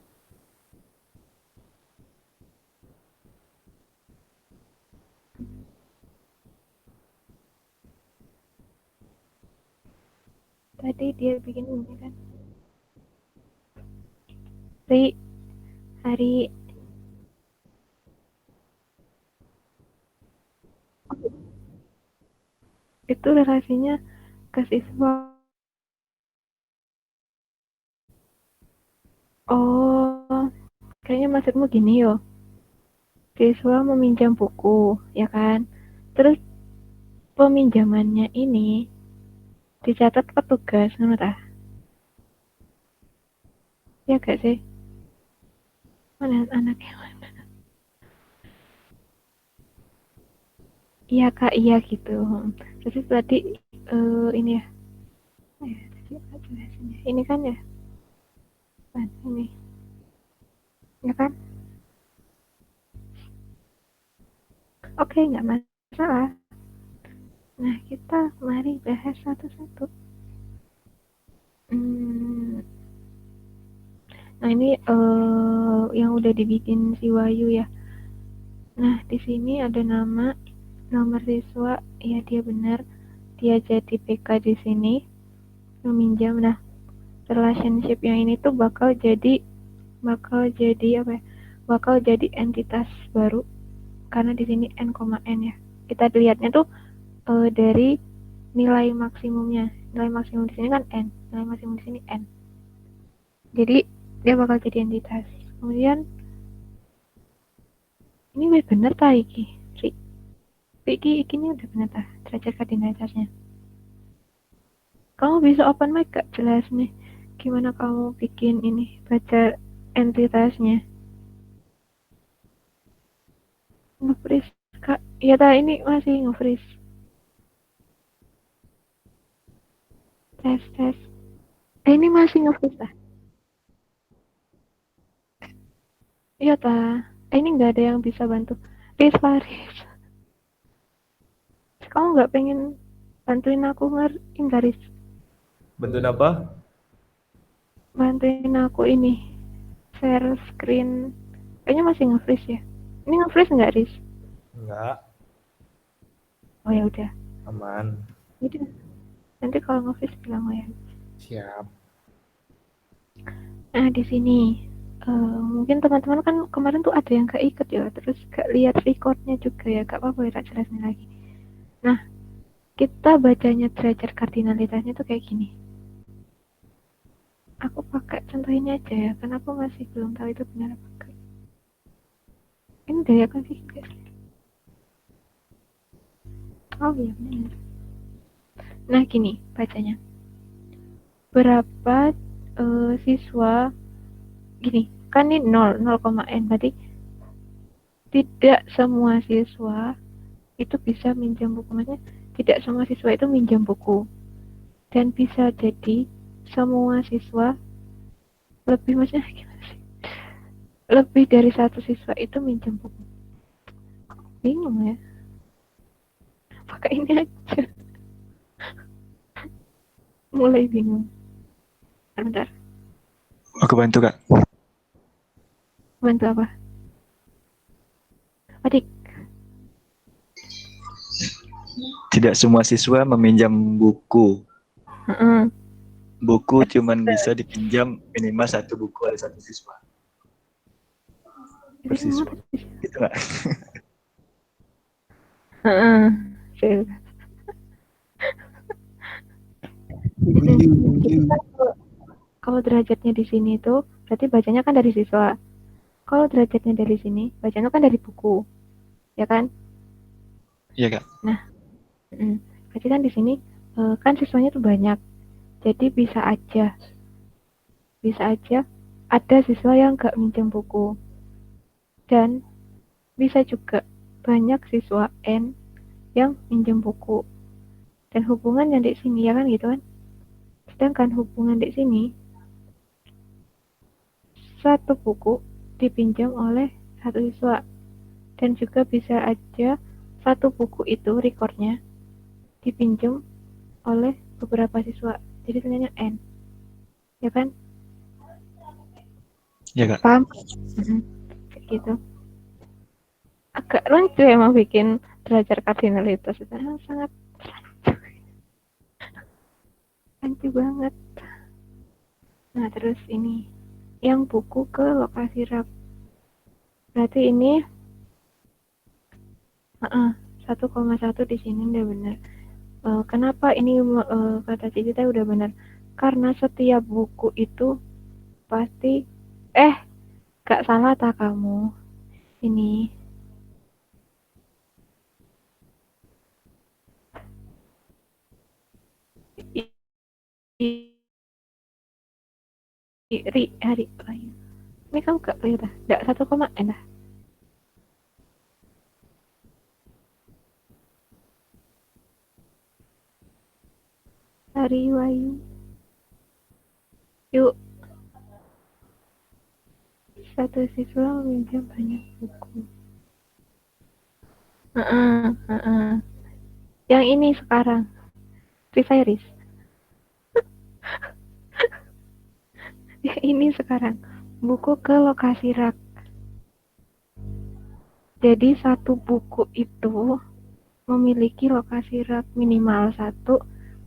Tadi dia bikin ini kan. Hari itu relasinya ke siswa. Oh, kayaknya maksudmu gini yo. Siswa meminjam buku, ya kan? Terus peminjamannya ini dicatat petugas, menurut ah? Ya gak sih? Mana anaknya mana? Iya kak, iya gitu. Terus tadi ini ya. Tadi apa jelasinnya? Ini kan ya? Ini. Ya kan? Oke, nggak masalah. Nah, kita mari bahas satu-satu. Nah, ini yang udah dibikin si Wahyu ya. Nah, di sini ada nomor siswa, ya dia benar. Dia jadi PK di sini, meminjam. Nah, relationship yang ini tuh bakal jadi apa ya? Bakal jadi entitas baru karena di sini n, ya. Kita lihatnya tuh dari nilai maksimumnya. Nilai maksimum di sini kan n, nilai maksimum di sini n. Jadi dia bakal jadi entitas. Kemudian ini bener ta iki? Iki ini udah bener ta derajat koordinatasnya. Kamu bisa open mic gak jelas nih? Gimana kamu bikin ini baca entitasnya? Nge-freeze kak? Iya ta, ini masih nge-freeze. Tes. Ini masih nge-freeze ta? Iya ta. Ini nggak ada yang bisa bantu. Faris. Kamu nggak pengen Bantuin aku ngerin garis. Bantuin apa? Bantuin aku ini. Share screen. Kayaknya masih nge-freeze ya. Ini nge-freeze nggak, Riz? Enggak, Oh ya udah. aman. Jadi nanti kalau nge-freeze bilang oh ya. Siap. Nah di sini mungkin teman-teman kan kemarin tuh ada yang gak ikut ya, terus gak lihat recordnya juga ya, gak apa-apa ya, tak jelasin lagi. Nah kita bacanya derajat kardinalitasnya tuh kayak gini. Aku pakai contoh ini aja ya, karena aku masih belum tahu itu benar apa enggak. Ini dari aku sih guys. Oh iya benar. Nah gini bacanya. Berapa siswa gini kan ini 0,n berarti tidak semua siswa itu bisa minjam buku, maksudnya tidak semua siswa itu minjam buku, dan bisa jadi semua siswa lebih, maksudnya gimana sih, lebih dari satu siswa itu minjam buku. Bingung ya, pakai ini aja. Mulai bingung. Bentar, Aku bantu, Kak. bantu apa adik? Tidak semua siswa meminjam buku. Heeh. Buku cuman bisa dipinjam minimal satu buku oleh satu siswa. Per siswa. Gitu nggak? Heeh. Kalau derajatnya di sini tuh berarti bacanya kan dari siswa. Kalau derajatnya dari sini, bacanya kan dari buku, ya kan? Iya, Kak. Nah, berarti kan di sini kan siswanya tuh banyak, jadi bisa aja ada siswa yang nggak minjem buku, dan bisa juga banyak siswa N yang minjem buku. Dan hubungan yang di sini ya kan gitu kan? Sedangkan hubungan di sini satu buku dipinjam oleh satu siswa, dan juga bisa aja satu buku itu recordnya dipinjam oleh beberapa siswa, jadi sebenarnya N, ya kan? Iya, Kak. Paham? Kayak gitu. Agak lucu emang bikin derajat kardinalitas itu sangat lucu banget. Nah terus ini yang buku ke lokasi rak, berarti ini 1,1 di sini udah benar. Kenapa ini kata Cici teh udah benar? Karena setiap buku itu pasti gak salah tak kamu ini hari lain. Ini kamu gak keliru dah, gak 1,n dah. Hari Wayu. Yuk. Satu siswa meminjam banyak buku. Yang ini sekarang. Riviris. Yang ini sekarang. Buku ke lokasi rak. Jadi satu buku itu memiliki lokasi rak minimal 1,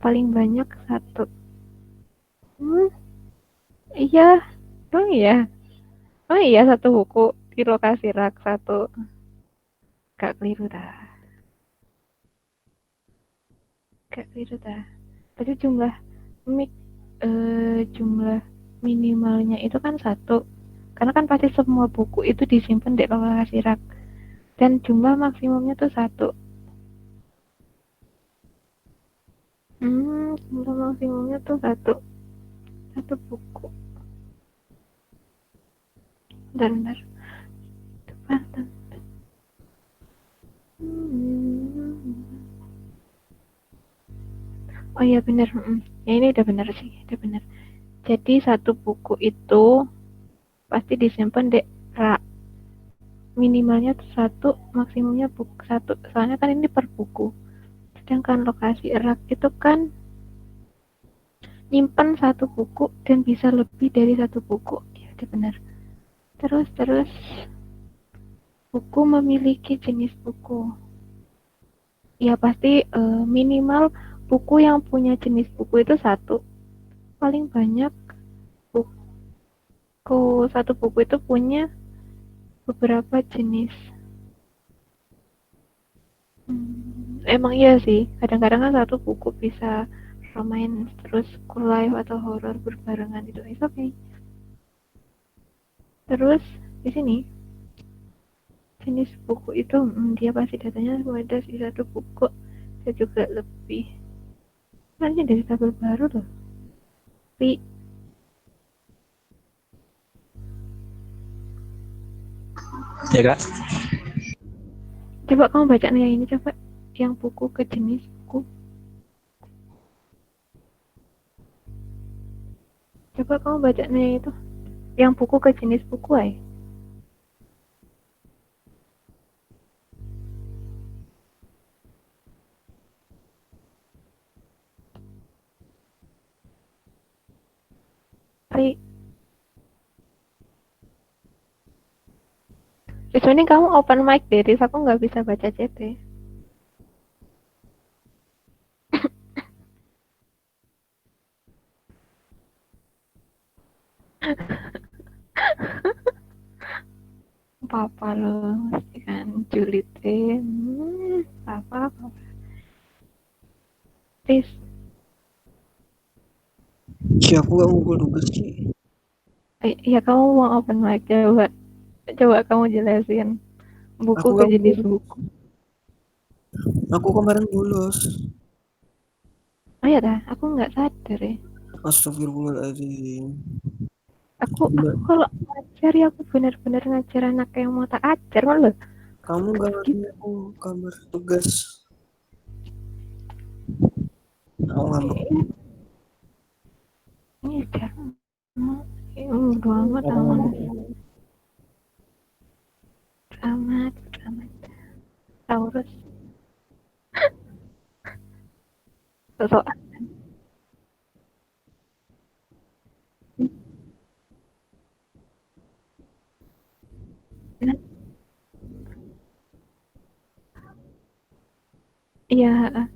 paling banyak 1. Iya. Oh iya. Oh iya, satu buku di lokasi rak 1. Gak keliru dah. Tapi jumlah minimalnya itu kan 1. Karena kan pasti semua buku itu disimpan di lokasi rak. Dan jumlah maksimumnya tuh 1. Jumlah maksimumnya tuh 1. 1 buku. Bentar. Oh iya benar. Ya ini udah benar sih, udah benar. Jadi satu buku itu pasti disimpan di rak. Minimalnya 1, maksimumnya buku 1. Soalnya kan ini per buku. Sedangkan lokasi rak itu kan nyimpen satu buku dan bisa lebih dari satu buku. Ya, itu benar. Terus buku memiliki jenis buku. Ya pasti minimal buku yang punya jenis buku itu satu. Paling banyak satu buku itu punya beberapa jenis. Emang iya sih, kadang-kadang kan satu buku bisa romance terus school life atau horror berbarengan, itu is okay. Terus di sini jenis buku itu dia pasti datanya ada di satu buku dan juga lebih. Nanti dari tabel baru loh. Tapi Ya kak. coba kamu baca nih yang ini, coba yang buku ke jenis buku. Coba kamu baca nih itu yang buku ke jenis buku ay. Ri, ini kamu open mic deh, Riz. Aku nggak bisa baca CT. Apa lo, mesti kan julid apa. Riz, Ci, aku gak mau tugas, Ci. ya kamu mau open mic, coba kamu jelasin buku Aku ke gak jenis mau. buku. Aku kemarin bolos. Oh ya dah, aku nggak sadar ya. Astagfirullahaladzim. Aku kalau ngajar ya aku benar-benar ngajar anak yang mau tak ajar malah. Kamu gak ngerti Gitu. aku kabar tugas. Aku ngambek. Ini ajar. Bodo amat aman. Amat. Taurus. Sosok. Iya,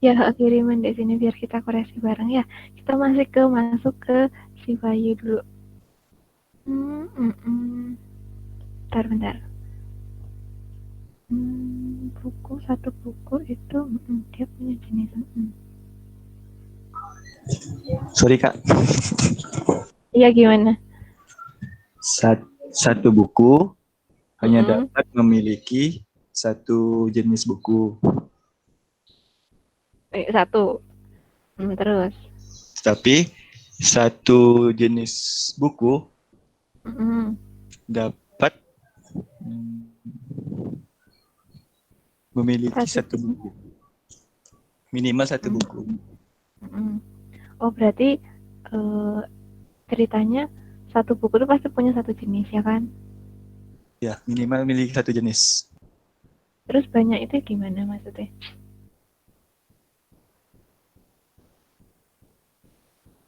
ya kiriman di sini biar kita koreksi bareng ya. Kita masuk ke si Bayu dulu. Bentar. Satu buku itu dia punya jenis. Sorry kak. Iya gimana? Satu buku hanya dapat memiliki satu jenis buku. Satu. Terus. Tapi satu jenis buku dapat memiliki satu buku. Minimal satu buku. Oh berarti ceritanya satu buku itu pasti punya satu jenis ya kan? Ya, minimal memiliki satu jenis. Terus banyak itu gimana maksudnya?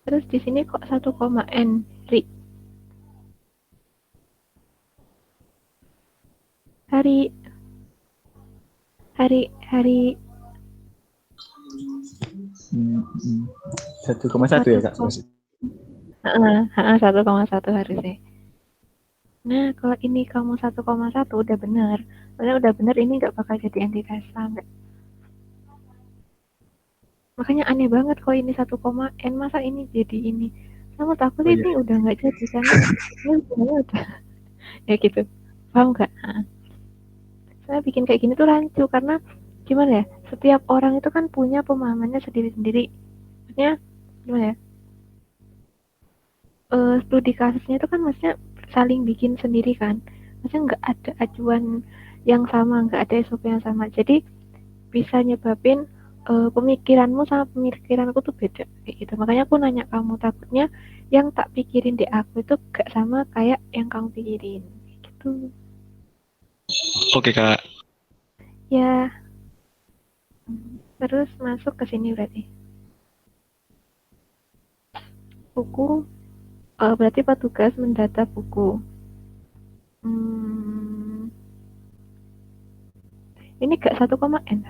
Terus di sini kok 1,n Ri? Hari 1,1 ya kak? 1,1 harusnya. Nah kalau ini kamu 1,1 udah benar. Udah benar ini nggak bakal jadi entitas sampai. Makanya aneh banget kalau ini 1,n masa ini jadi ini. Sama takut ini udah nggak jadi karena ini udah ya gitu. Paham nggak? Saya bikin kayak gini tuh rancu karena gimana ya? Setiap orang itu kan punya pemahamannya sendiri-sendiri. Maksudnya gimana ya? Studi kasusnya itu kan maksudnya saling bikin sendiri kan. Maksudnya nggak ada acuan yang sama, nggak ada SOP yang sama. Jadi bisa nyebabin pemikiranmu sama pemikiranku tuh beda kayak gitu. Makanya aku nanya kamu, takutnya yang tak pikirin di aku itu gak sama kayak yang kamu pikirin gitu. Oke kak. Ya Terus masuk ke sini berarti. Buku, berarti petugas mendata buku. Ini gak 1, n.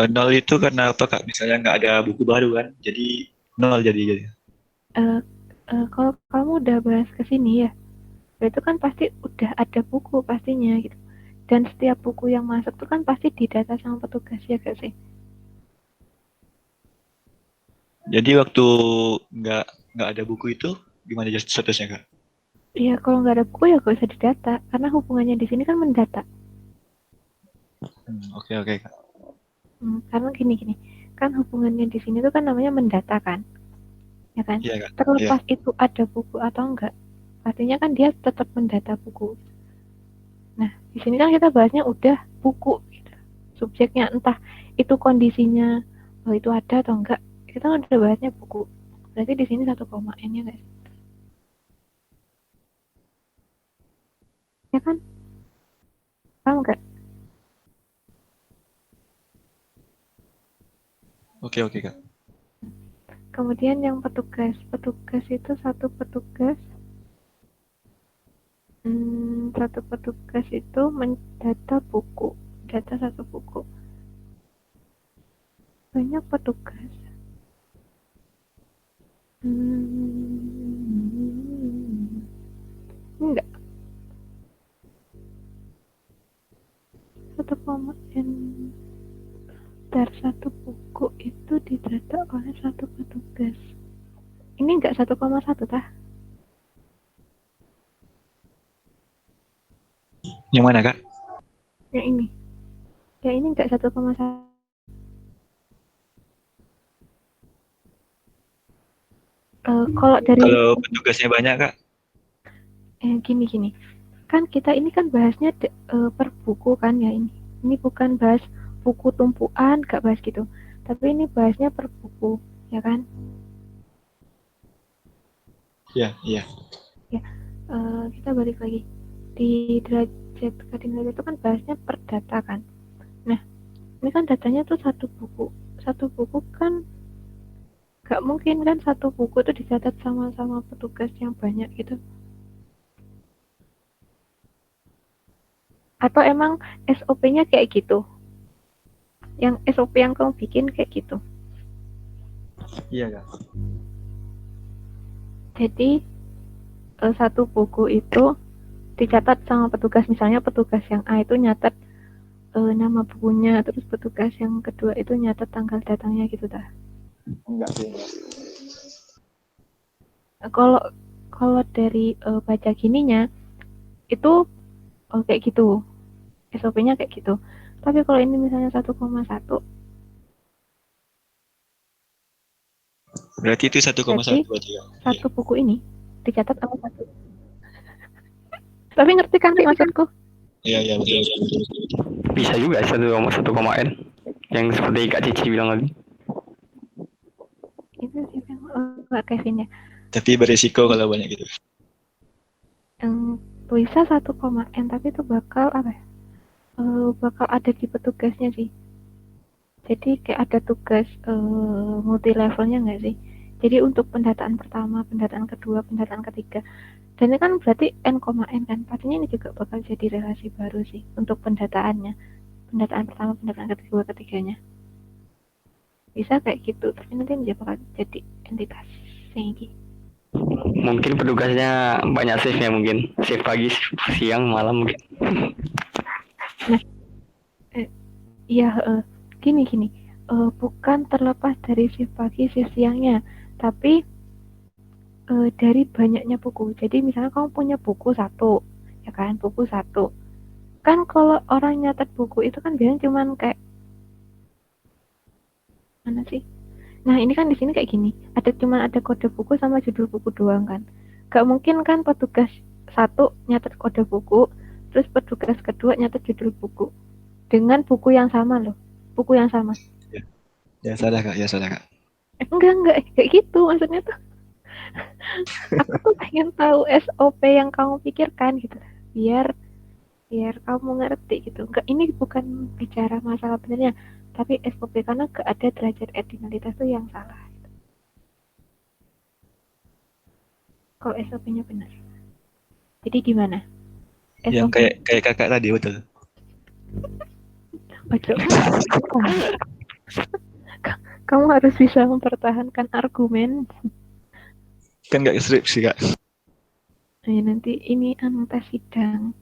Nol itu karena apa kak? Misalnya nggak ada buku baru kan, jadi nol jadi. Kalau kamu udah bahas ke sini ya, itu kan pasti udah ada buku pastinya gitu. Dan setiap buku yang masuk tuh kan pasti didata sama petugas ya gak sih? Jadi waktu nggak ada buku itu gimana jadi statusnya kak? Iya, kalau nggak ada buku ya gak usah didata, karena hubungannya di sini kan mendata. Oke kak. Karena gini, kan hubungannya di sini tuh kan namanya mendata kan, ya kan? Iya kak. Terlepas itu ada buku atau enggak, artinya kan dia tetap mendata buku. Nah, di sini kan kita bahasnya udah buku, gitu. Subjeknya entah itu kondisinya itu ada atau enggak, kita kan udah bahasnya buku. Berarti di sini 1, n ya guys, ya kan? Paham nggak? Oke kak. Kemudian yang petugas itu satu petugas itu mendata buku, data satu buku. Banyak petugas. Enggak. 1, n. Dari satu buku itu didata oleh satu petugas. Ini enggak 1,1 tah? Yang mana kak? Yang ini. Yang ini enggak 1,1. Kalau petugasnya banyak kak? Gini. Kan kita ini kan bahasnya per buku kan ya ini. Ini bukan bahas buku tumpuan, gak bahas gitu. Tapi ini bahasnya per buku, ya kan? Iya. Ya, kita balik lagi. Di derajat kadang itu kan bahasnya per data kan. Nah, ini kan datanya tuh satu buku. Satu buku kan gak mungkin kan satu buku itu dicatat sama-sama petugas yang banyak gitu. Atau emang SOP-nya kayak gitu? Yang SOP yang kamu bikin kayak gitu? Iya kak. Jadi satu buku itu dicatat sama petugas, misalnya petugas yang A itu nyatat nama bukunya, terus petugas yang kedua itu nyatat tanggal datangnya gitu dah. Enggak sih. Kalau dari baca gininya itu kayak gitu, SOP-nya kayak gitu. Tapi kalau ini misalnya 1,1, Berarti itu 1,1 berarti aja. satu buku ini dicatat sama satu. Tapi ngerti kan maksudku? Iya betul. Bisa juga 1, n yang seperti Kak Cici bilang tadi. Itu sih yang Kak Kevin ya. Tapi beresiko kalau banyak gitu. Bisa 1, n tapi itu bakal apa ya? Bakal ada di petugasnya sih. Jadi kayak ada tugas multi levelnya nggak sih? Jadi untuk pendataan pertama, pendataan kedua, pendataan ketiga. Dan ini kan berarti n, kan. Pastinya ini juga bakal jadi relasi baru sih untuk pendataannya. Pendataan pertama, pendataan kedua, ketiganya. Bisa kayak gitu, tapi nanti dia bakal jadi entitas segi. Mungkin petugasnya banyak shift ya, mungkin shift pagi, siang, malam mungkin. Nah, iya, gini. Bukan terlepas dari shift pagi, shift siangnya, tapi dari banyaknya buku. Jadi misalnya kamu punya buku 1, ya kan, buku 1. Kan kalau orang nyatet buku itu kan biasanya cuman kayak mana sih? Nah, ini kan di sini kayak gini. Cuman ada kode buku sama judul buku doang kan. Gak mungkin kan petugas 1 nyatet kode buku, terus petugas kedua nyatet judul buku. Dengan buku yang sama loh. Buku yang sama. Ya salah kak. Enggak, kayak gitu maksudnya tuh. Aku tuh pengen tahu SOP yang kamu pikirkan gitu. Biar biar kamu ngerti gitu. Enggak, ini bukan bicara masalah benernya, tapi SOP karena gak ada derajat ordinalitas tuh yang salah. Kalau SOP-nya benar. Jadi gimana? Yang SOP kayak kakak tadi, betul. Waduh, kamu harus bisa mempertahankan argumen. Kan nggak skripsi, Kak. Nah, nanti ini tes sidang.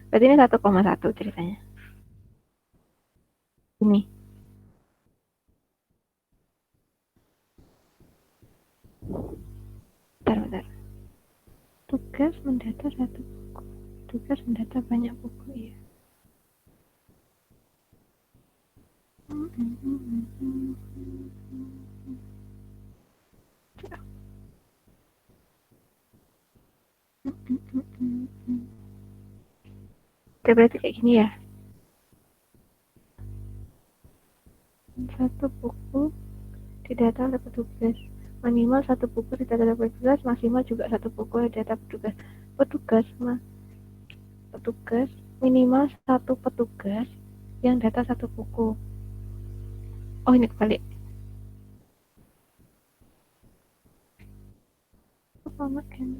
Berarti ini 1,1 ceritanya. Ini. Bentar. Tugas mendata satu buku. Tugas mendata banyak buku, ya. Berarti kayak gini ya. Satu buku didata oleh petugas. Minimal satu buku didata oleh petugas, maksimal juga satu buku didata petugas. Petugas minimal satu petugas yang data satu buku. Oh, ini kebalik. 1,1.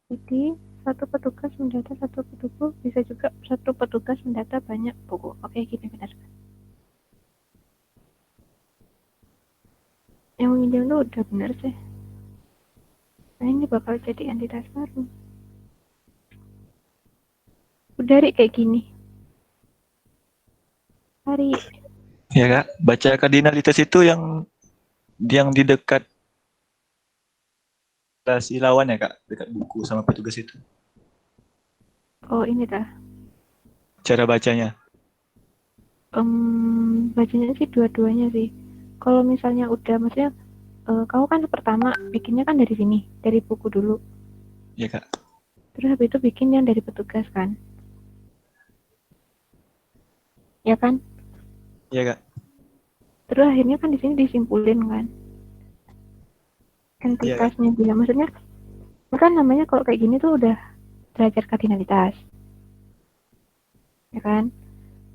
Jadi satu petugas mendata satu buku, bisa juga satu petugas mendata banyak buku. Oke, gini benar. Yang meminjam itu udah benar sih. Nah, ini bakal jadi entitas baru. Udah kayak gini. Hari. Ya, Kak. Baca kardinalitas itu yang di dekat si lawan ya, Kak. Dekat buku sama petugas itu. Oh, ini dah. Cara bacanya. Bacanya sih dua-duanya sih. Kalau misalnya udah, maksudnya kamu kan pertama bikinnya kan dari sini, dari buku dulu. Ya, Kak. Terus habis itu bikin yang dari petugas kan. Ya kan? Ya, Kak. Terus akhirnya kan di sini disimpulin kan. Ya, Kak. Entitasnya dia, maksudnya kan namanya kalau kayak gini tuh udah derajat kardinalitas. Ya kan?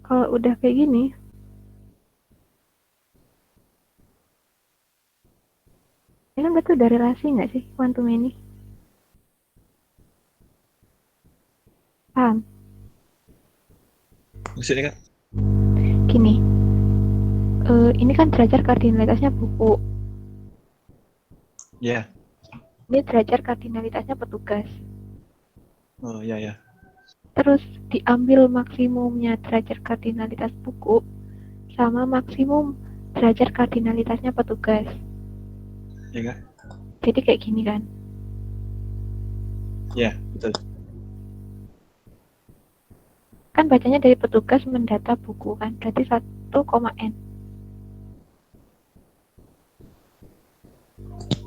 Kalau udah kayak gini, ini kan betul udah relasi nggak sih one to many? Paham? Maksudnya, Kak? Gini, ini kan derajat kardinalitasnya buku. Ya. Ini derajat kardinalitasnya petugas. Oh, ya, ya. Terus diambil maksimumnya derajat kardinalitas buku sama maksimum derajat kardinalitasnya petugas. Ya, Kak. Jadi kayak gini kan. Ya, betul. Kan bacanya dari petugas mendata buku kan. Berarti 1,n.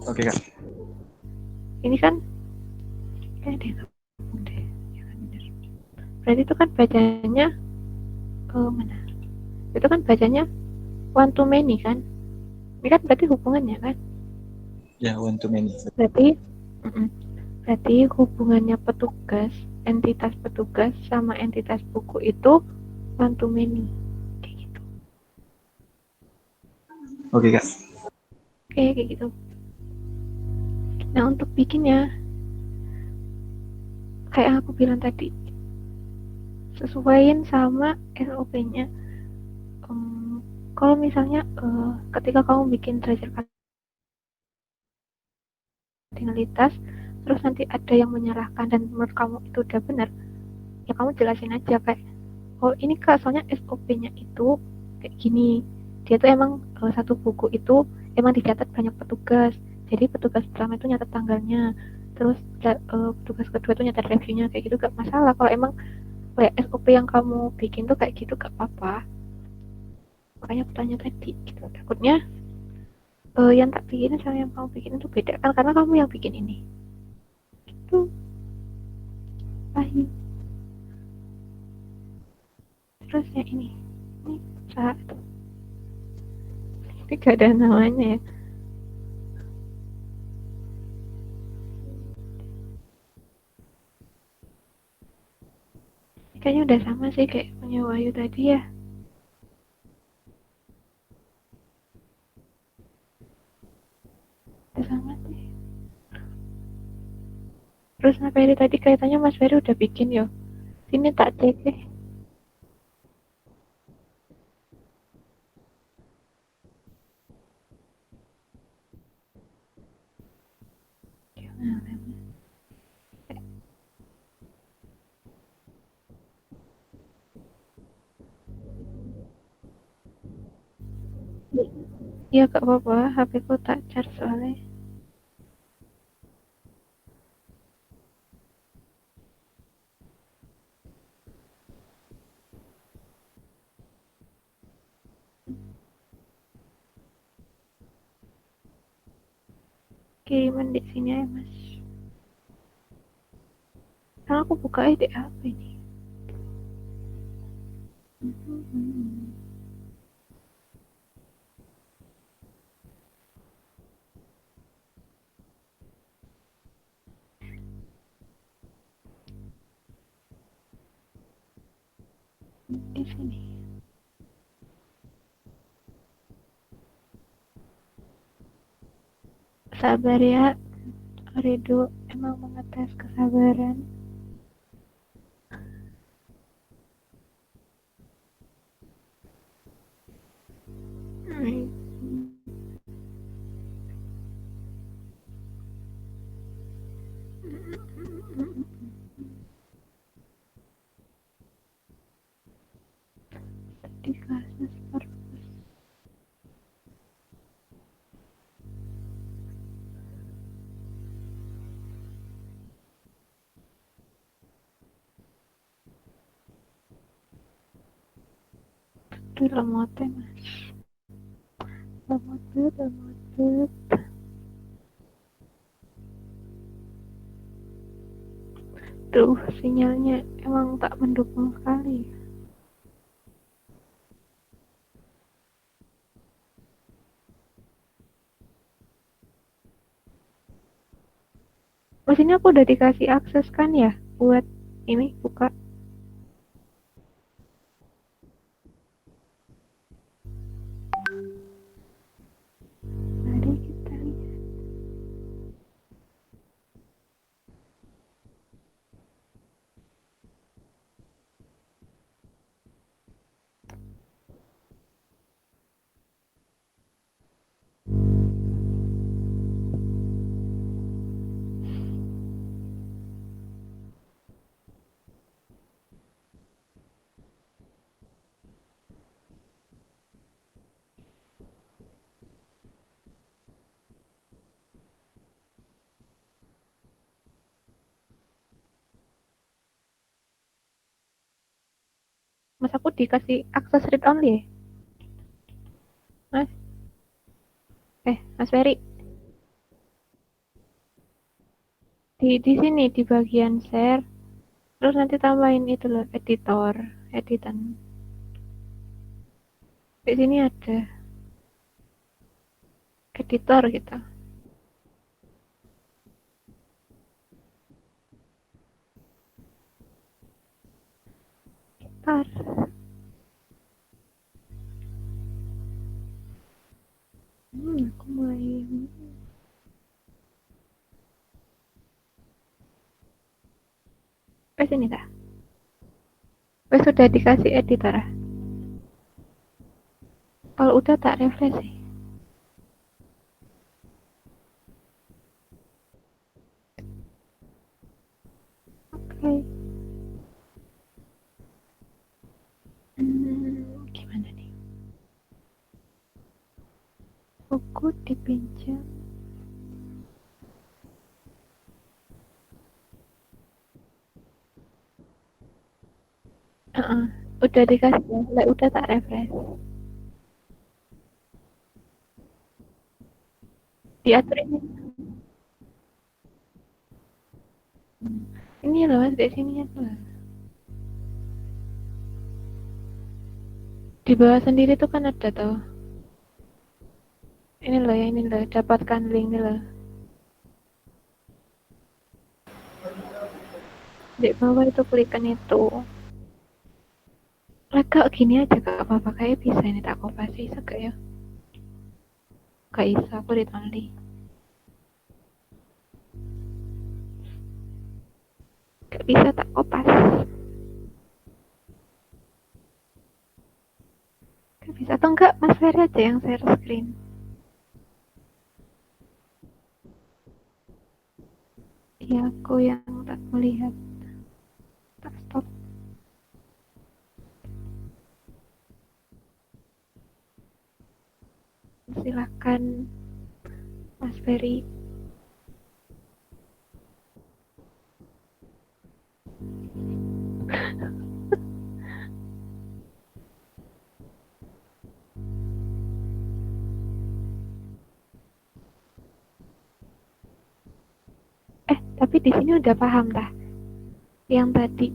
Oke, Kak. Ini kan kayak deh. Ya kan bener. Berarti itu kan bacanya mana? Itu kan bacanya one to many kan. Ini kan berarti hubungannya kan. Ya, one to many. Berarti hubungannya petugas, entitas petugas sama entitas buku itu one to many. Kayak gitu. Oke, Kak. Kayak gitu. Nah, untuk bikinnya kayak aku bilang tadi, sesuaiin sama SOP-nya. Kalau misalnya ketika kamu bikin derajat kardinalitas, terus nanti ada yang menyalahkan dan menurut kamu itu udah benar, ya kamu jelasin aja kayak, oh ini kak, soalnya SOP-nya itu kayak gini. Dia tuh emang satu buku itu emang dicatat banyak petugas. Jadi petugas pertama itu nyatet tanggalnya, terus petugas kedua itu nyatet reviewnya, kayak gitu gak masalah. Kalau emang kayak SOP yang kamu bikin tuh kayak gitu gak apa-apa. Makanya aku tanya tadi gitu. Takutnya yang tak bikin sama yang kamu bikin itu beda kan, karena kamu yang bikin ini gitu. Paham? Terus ya ini satu Tapi gak ada namanya ya. Kayaknya udah sama sih kayak punya Wahyu tadi ya. Udah sama sih. Terus Mas Ferry tadi kaitannya Mas Ferry udah bikin yo. Sini tak cek deh. Iya gak apa-apa, HP ku tak charge soalnya. Kiriman di sini aja Mas. Sekarang aku buka di apa ini? Di sini. Sabar ya, Rido. Emang mengetes kesabaran. Di kelasnya seperti itu lemotnya Mas. Lemot. Tuh sinyalnya emang tak mendukung sekali. Mas ini aku udah dikasih akses kan ya buat ini buka. Mari kita lihat. Mas aku dikasih akses read only ya? Mas? Mas Ferry. Di sini di bagian share. Terus nanti tambahin itu loh editan. Di sini ada editor gitu. Editor. Aku mulai ini kah? Sudah dikasih editor. Kalau udah tak refresh sih. Oke. Gimana nih? Buku dipinjam. Udah dikasih ya, udah tak refresh. Diatur ini. Ini loh Mas, di sini tuh. Di bawah sendiri tuh kan ada tuh. Ini loh, dapatkan link ini loh. Di bawah itu klikan itu. Kak gini aja gak apa-apa, kayak bisa ini tak kopas bisa gak ya? Gak bisa, aku ditonli. Gak bisa tak kopas. Gak bisa atau enggak Mas Ferry aja yang share screen. Iya aku yang tak melihat. Tak stop. Silakan Mas Ferry. Tapi di sini udah paham dah. Yang tadi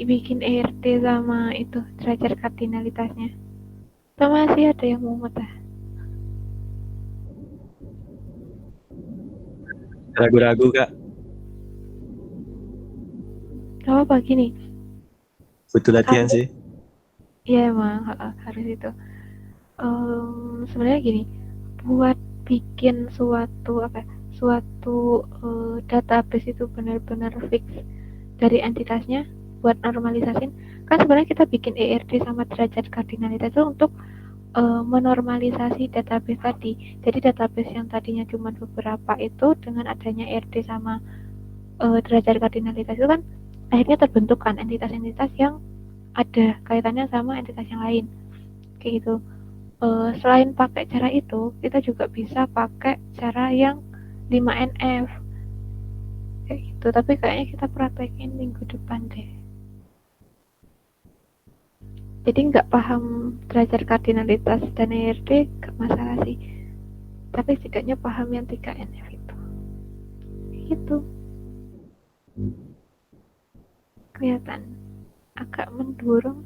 bikin ERT sama itu derajat kardinalitasnya. Atau masih ada yang mau dah? Ragu-ragu Kak. Gak apa gini. Butuh latihan sih. Iya emang harus itu. Sebenarnya gini, buat bikin suatu database itu benar-benar fix dari entitasnya buat normalisasin kan sebenarnya kita bikin ERD sama derajat kardinalitas itu untuk menormalisasi database tadi. Jadi database yang tadinya cuma beberapa itu dengan adanya ERD sama derajat kardinalitas itu kan akhirnya terbentuk kan entitas-entitas yang ada kaitannya sama entitas yang lain kayak gitu. Selain pakai cara itu, kita juga bisa pakai cara yang 5NF kayak gitu. Tapi kayaknya kita praktekin minggu depan deh. Jadi nggak paham derajat kardinalitas dan ERD nggak masalah sih. Tapi setidaknya paham yang 3NF itu. Gitu. Kelihatan agak mendorong,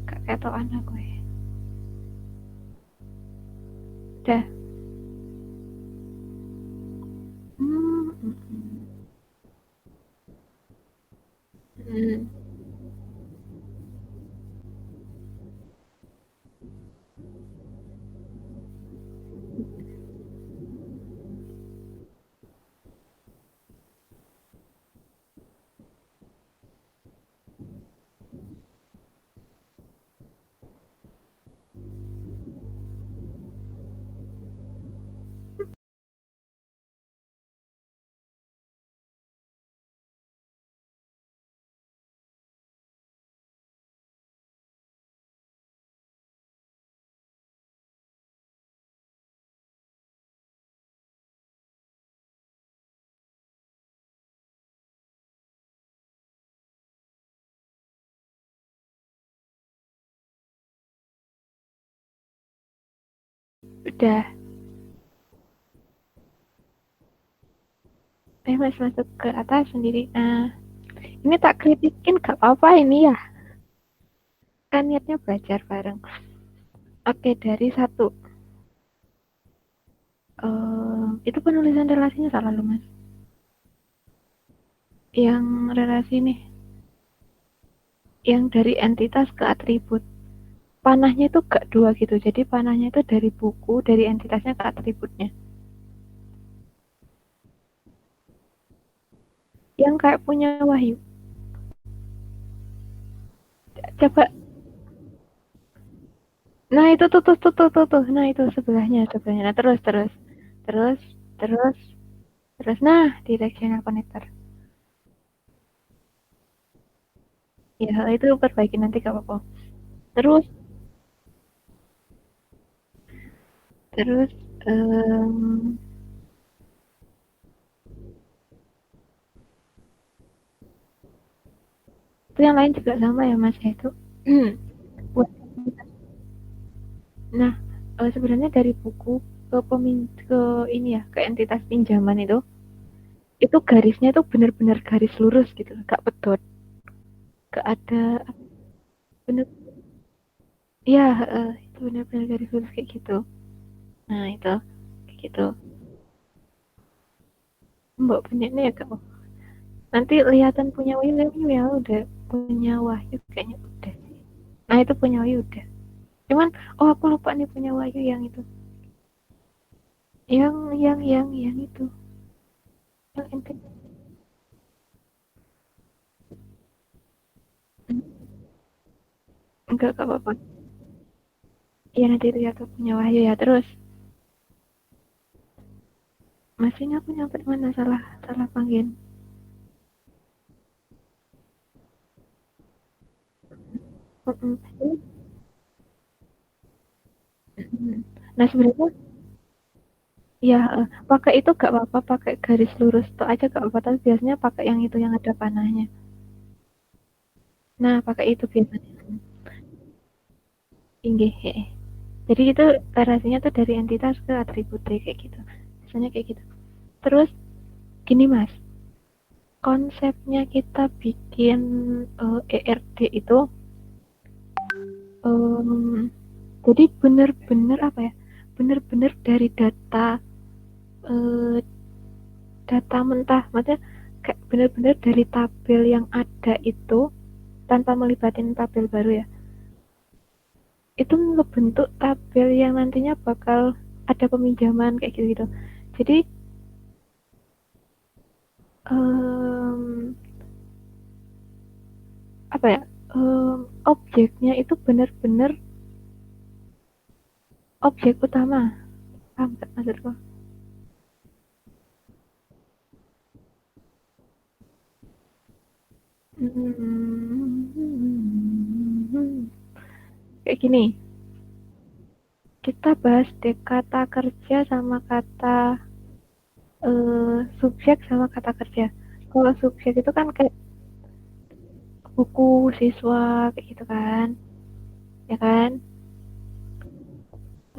gak ketokan aku ya. Udah. Udah. Mas masuk ke atas sendiri. Nah, ini tak kritikin gak apa-apa ini ya. Kan niatnya belajar bareng. Oke, dari 1. Itu penulisan relasinya salah loh mas. Yang relasi nih. Yang dari entitas ke atribut. Panahnya itu gak 2 gitu. Jadi panahnya itu dari buku, dari entitasnya ke atributnya. Yang kayak punya Wahyu. Coba. Nah itu tuh. Nah itu sebelahnya. Nah terus. Nah directional connector. Ya itu perbaiki nanti gak apa-apa. Terus itu yang lain juga sama ya mas ya itu. Buat nah sebenarnya dari buku ke ini ya ke entitas pinjaman itu garisnya tuh benar-benar garis lurus gitu, gak pedot, gak ada bener ya itu benar-benar garis lurus kayak gitu. Nah itu gitu. Mbok punyanya ya kak. Nanti lihatan punya William ya udah punya Wahyu kayaknya udah. Nah itu punya Wahyu udah. Cuman aku lupa nih punya Wahyu yang itu. Yang itu. Yang ente. Enggak kak apa-apa. Iya nanti lihat tuh punya Wahyu ya terus. Masihnya aku nyampe mana salah panggil. Ini, nah sebenarnya ya pakai itu gak apa-apa pakai garis lurus tuh aja gak apa-apa tapi biasanya pakai yang itu yang ada panahnya. Nah pakai itu biasanya. Tinggi. Jadi itu relasinya tuh dari entitas ke atribut kayak gitu. Biasanya kayak gitu. Terus gini mas, konsepnya kita bikin ERD itu jadi bener-bener apa ya? Bener-bener dari eh, data mentah, maksudnya kayak bener-bener dari tabel yang ada itu tanpa melibatin tabel baru ya. Itu ngebentuk tabel yang nantinya bakal ada peminjaman kayak gitu-gitu. Jadi apa ya? Objeknya itu benar-benar objek utama. Paham gak maksudku? Kayak gini. Kita bahas deh kata kerja sama kata subjek sama kata kerja. Kalau subjek itu kan kayak buku siswa kayak gitu kan, ya kan?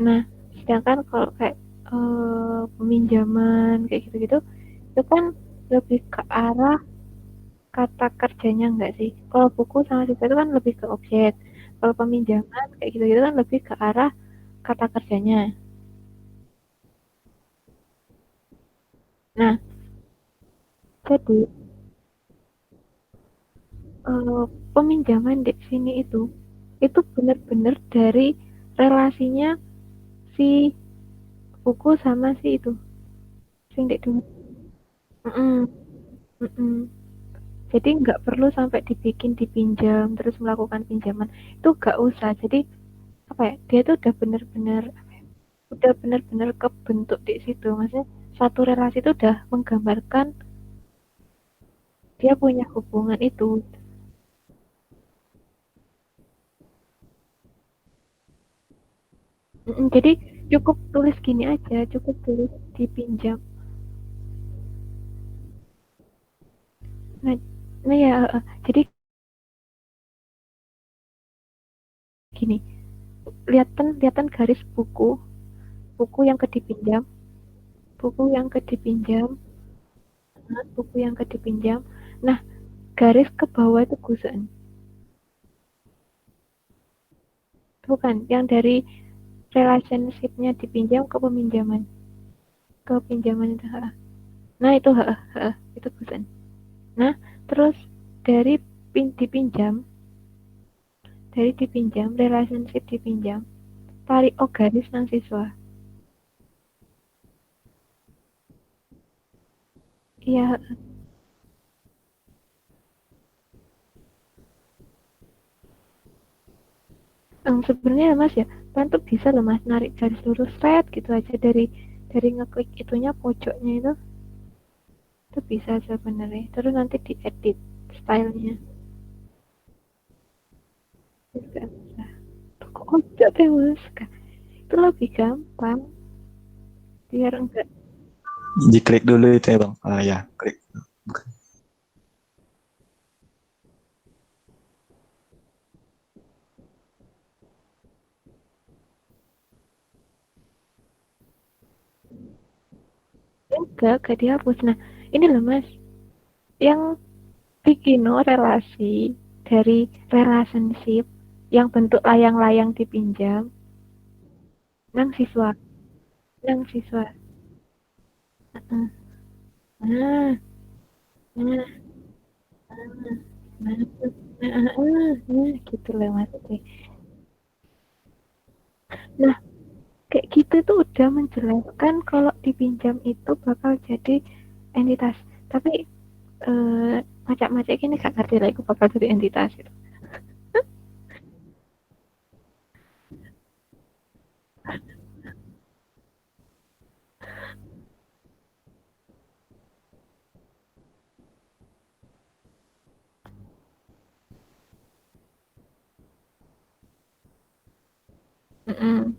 Nah, sedangkan kalau kayak peminjaman kayak gitu-gitu, itu kan lebih ke arah kata kerjanya enggak sih? Kalau buku sama siswa itu kan lebih ke objek. Kalau peminjaman kayak gitu-gitu kan lebih ke arah kata kerjanya. Nah, jadi peminjaman di sini itu benar-benar dari relasinya si buku sama si itu sing dek dulu. Mm-mm, mm-mm. Jadi nggak perlu sampai dibikin dipinjam terus melakukan pinjaman itu nggak usah. Jadi apa ya dia tuh udah benar-benar kebentuk di situ. Maksudnya satu relasi itu udah menggambarkan dia punya hubungan itu. Jadi cukup tulis gini aja, cukup tulis dipinjam. Nah, nah ya, jadi gini, lihatan garis buku yang kedipinjam, buku yang kedipinjam, buku yang kedipinjam. Nah, garis ke bawah itu gusaan. Bukan, yang dari relationship-nya dipinjam ke peminjaman. Ke pinjaman itu, Nah, itu gusaan. Nah, terus dari dipinjam, relationship dipinjam, tarik garis nang siswa. Iya, sebenarnya mas ya, kan tuh bisa loh mas narik garis lurus red gitu aja dari ngeklik itunya pojoknya itu bisa sebenarnya. Terus nanti diedit stylenya. Bisa, bisa. Kok deh mas? Itu lebih gampang biar enggak Diklik dulu itu ya bang. Ah ya, klik. Bukan. enggak dihapus. Nah, ini loh mas, yang bikin relasi dari relationship yang bentuk layang-layang dipinjam nang siswa. Nah, nah, nah, nah, gitu loh maksudnya. Nah, kayak gitu tuh udah menjelaskan kalau dipinjam itu bakal jadi entitas. Tapi macam-macam ini gak ngerti lah itu bakal jadi entitas gitu. Mm-mm.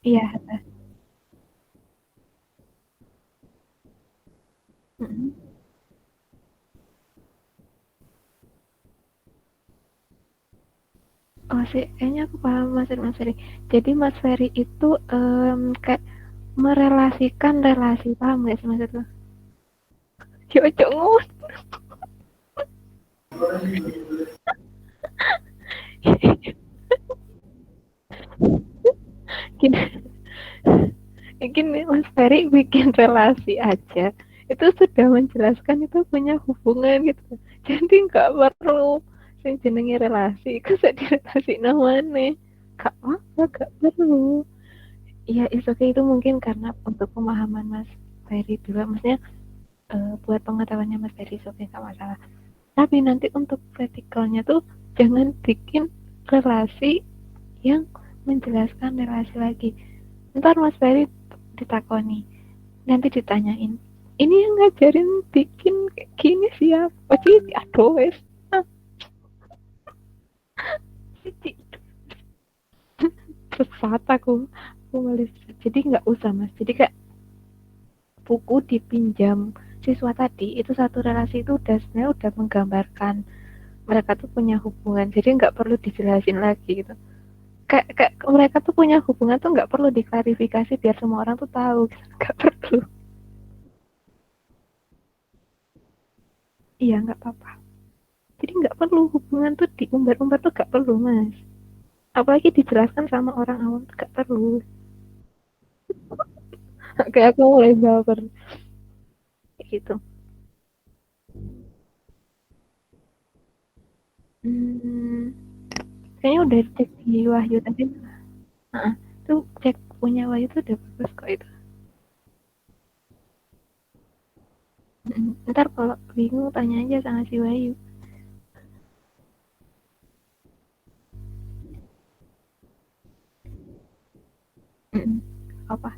Iya. Mm-mm. Oh sih, kayaknya aku paham Mas Ferry. Jadi Mas Ferry itu kayak merelasikan relasi, paham nggak sih maksudku? Yo, ngomong. Gini, gini Mas Ferry bikin relasi aja. Itu sudah menjelaskan itu punya hubungan gitu. Jadi nggak perlu sing jenenge relasi, itu saya direlasi namanya. Gak apa, gak perlu. Iya, it's okay itu mungkin karena untuk pemahaman Mas Ferry juga, maksudnya buat pengetahuannya Mas Ferry oke okay, gak masalah. Tapi nanti untuk praktikalnya tuh jangan bikin relasi yang menjelaskan relasi lagi. Ntar Mas Ferry ditakoni, nanti ditanyain, ini yang ngajarin bikin kayak gini siapa sih? Aduh wes. Sesat aku malis. Jadi nggak usah Mas. Jadi kayak buku dipinjam siswa tadi itu satu relasi itu udah sebenarnya udah menggambarkan mereka tuh punya hubungan, jadi nggak perlu dijelasin lagi gitu. Kayak mereka tuh punya hubungan tuh nggak perlu diklarifikasi biar semua orang tuh tahu gitu. Nggak perlu. Iya nggak apa-apa, jadi nggak perlu hubungan tuh diumbar-umbar tuh nggak perlu Mas, apalagi dijelaskan sama orang awam tuh nggak perlu. Kayak aku mulai baper kayak gitu. hmm, Kayaknya udah cek di Wahyu tadi. Tuh cek punya Wahyu tuh udah bagus kok itu. Ntar kalau bingung tanya aja sama si Wahyu. Apa?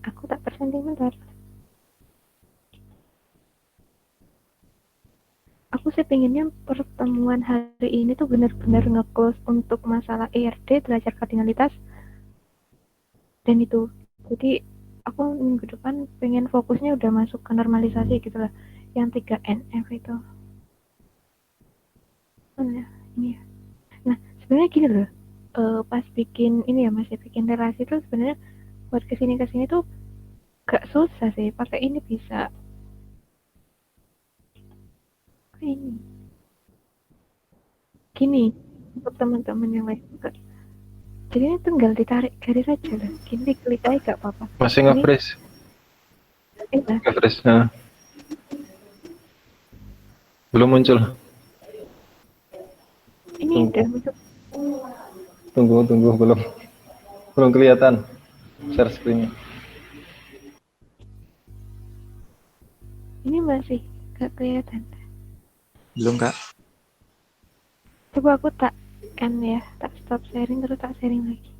Aku tak persending bentar. Aku sih pengennya pertemuan hari ini tuh benar-benar nge-close untuk masalah ERD, belajar kardinalitas, dan itu. Jadi aku minggu depan pengen fokusnya udah masuk ke normalisasi gitu lah. Yang 3NF itu. Mana ini ya. Nah, sebenarnya gini loh. Pas bikin ini ya masih bikin relasi tuh sebenarnya buat kesini tuh gak susah sih. Pakai ini bisa. Ini. Gini, untuk teman-teman yang lain juga. Jadi ini tinggal ditarik garis aja lah. Gini klik aja gak apa-apa. Masih Ini nge-freeze. nah, Nge-freeze. Nah, belum muncul. ini udah masuk. Tunggu belum kelihatan share screen-nya. Ini masih gak kelihatan. Belum, Kak. Coba aku tak end ya, tak stop sharing terus tak sharing lagi.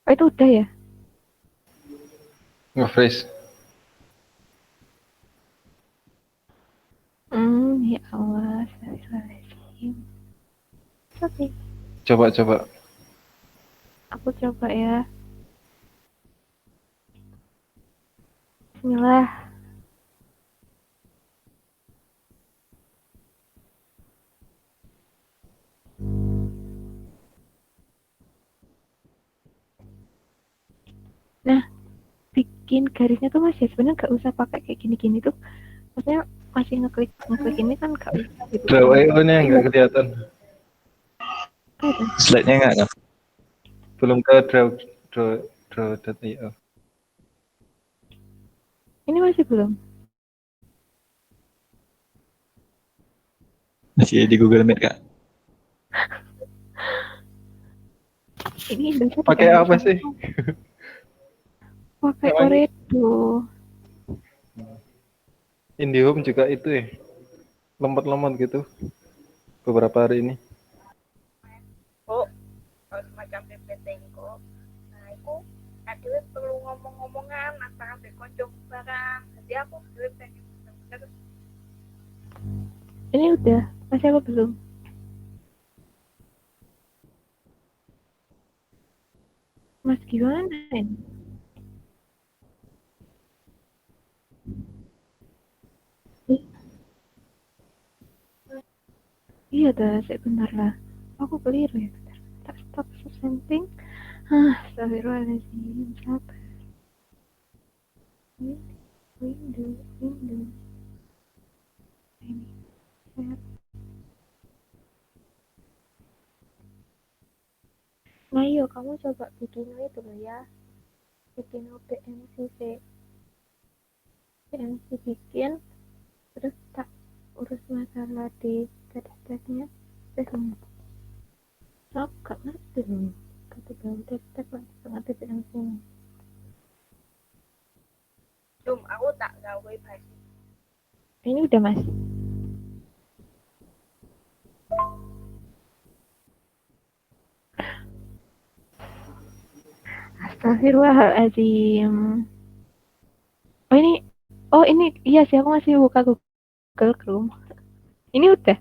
Oh itu udah ya? Nge-freeze. Ya Allah, astagfirullahaladzim. Oke, Coba. aku coba ya. Bismillah. Nah, bikin garisnya tuh Mas ya sebenarnya nggak usah pakai kayak gini-gini tuh. Maksudnya masih ngeklik ini kan nggak bisa gitu. Draw IO-nya nggak kelihatan. Ada. Slide-nya nggak kan? Belum ke draw.io. Ini masih belum. Masih di Google Meet Kak. Ini Indosat Pakai udah apa nggak sih? pakai Namanya? Oredo. IndiHome juga itu ya. Lemot-lemot gitu. Beberapa hari ini. kok semacam PPT kok. Nah, aku akhirnya perlu ngomong-ngomongan antara ambek konco barang. Jadi aku dhewe pengen bener-bener Ini udah, masih apa belum? Mas gimana ini? Iya dah, sebentar lah. Aku keliru ya. Bentar. Tak stop something. Astagfirullahaladzim. Sabar. Window. Ini. Share. Nah, yuk kamu coba bikin itu loh ya. Bikin PMC bikin. Terus tak urus masalah di tes-tesnya. Terus aku gak ngerti loh. Ketika udah tes ngerti PMC nya. aku tak gawe basi. Ini udah mas. Astagfirullahaladzim. Oh ini iya sih aku masih buka Google Chrome. Ini udah.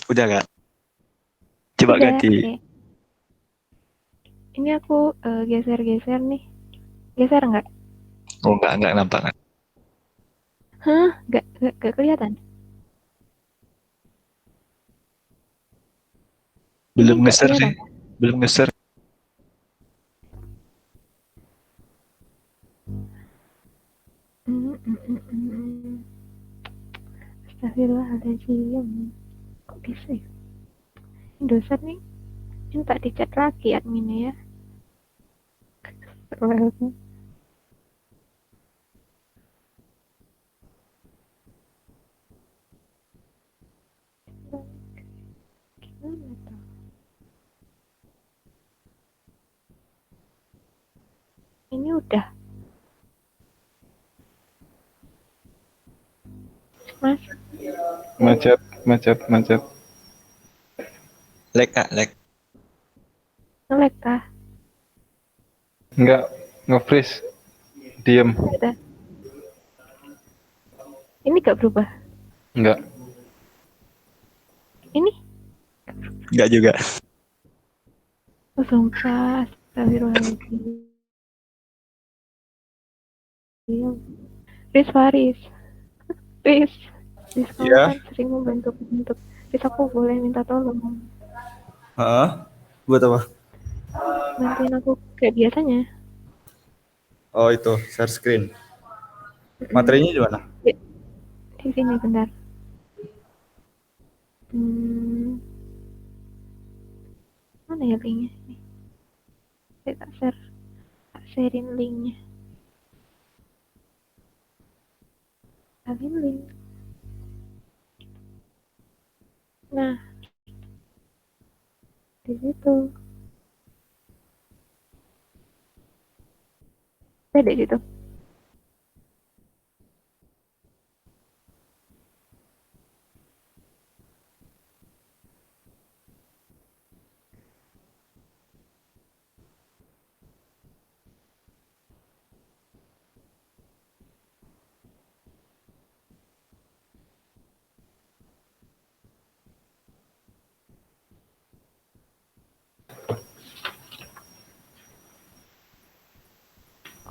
Udah Kak. Coba Udah, ganti. okay. Ini aku geser-geser nih. Geser nggak? Oh nggak nampak kan? Hah? Nggak kelihatan. Belum Ini nggak ngeser sih. kelihatan. Belum ngeser. Astagfirullahaladzim. Kok bisa ya? Indosat nih. Ini tak dicat lagi adminnya ya. Astagfirullahaladzim. Gimana tuh? Ini udah. Mas, Macet. Lag Kak, lag. nge-lag kah? Enggak, nge-freeze. Diem. Udah. Ini gak berubah. Enggak. Ini? Nggak juga. Oh, sumpah. Astagfirullahaladzim. Faris. Riz, kamu Iya. kan sering membantu. Riz, aku boleh minta tolong. Hah? Buat apa? Bantuin aku kayak biasanya. Oh itu, share screen. Materinya di mana? Di sini, bentar. Mana ya linknya? Nih. Saya tak sharein linknya. Salin link. Nah, di situ. Ada di situ.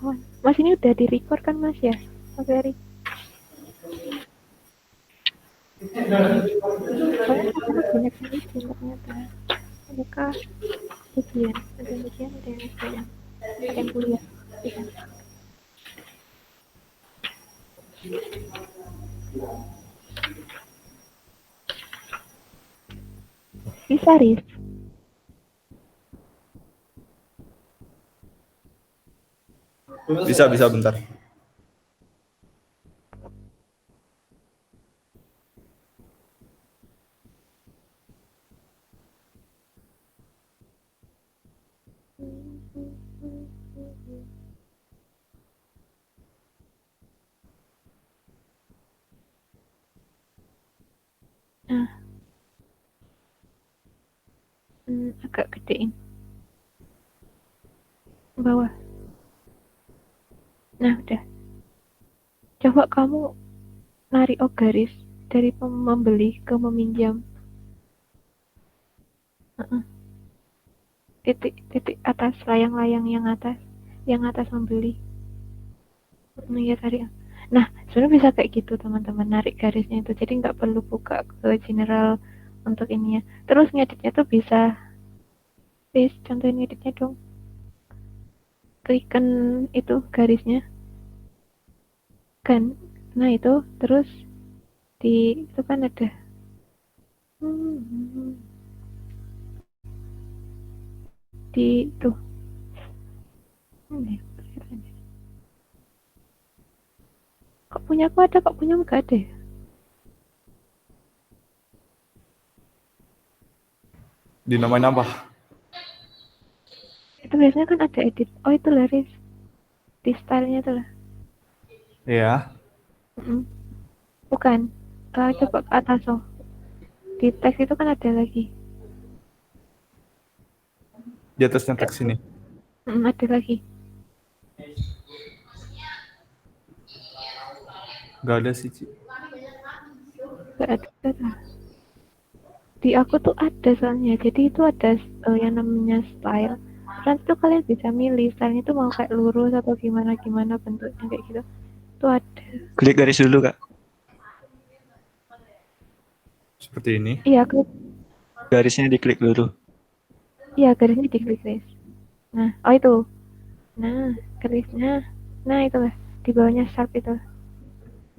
Oh, Mas ini udah di record kan Mas ya? Mas Ferry. Soalnya banyak yang izin ternyata. Adakah ujian? Ada yang ujian, ada yang SBM. Ada yang kuliah. Iya. Bisa, Riz. Bisa bentar. Nah, agak gedein bawah. Nah, udah. Coba kamu narik garis dari membeli ke meminjam. Titik atas, layang-layang yang atas membeli. Ya, tarik. Nah, sebenarnya bisa kayak gitu teman-teman, narik garisnya itu. Jadi nggak perlu buka ke general untuk ininya. Terus ngeditnya tuh bisa, please contohin ngeditnya dong. Klikkan itu garisnya, kan? Nah itu, terus di itu kan ada. Di itu. Kok punya aku ada, kok punya nggak ada? Dinamain apa? Itu biasanya kan ada edit. Oh itu lah, Riz. Di stylenya tuh lah. Iya. Bukan. Coba ke atas oh. Di teks itu kan ada lagi. Di atasnya teks ini. Ada lagi. Gak ada sih, Ci. Gak ada. Di aku tuh ada soalnya. Jadi itu ada yang namanya style. Nanti tuh kalian bisa milih stylenya tuh mau kayak lurus atau gimana bentuknya kayak gitu. Itu ada. Klik garis dulu, Kak. Seperti ini. Iya, klik. Garisnya diklik dulu. Iya, garisnya diklik, guys. Nah, oh itu. Nah, garisnya. Nah, itulah. Di bawahnya sharp itu.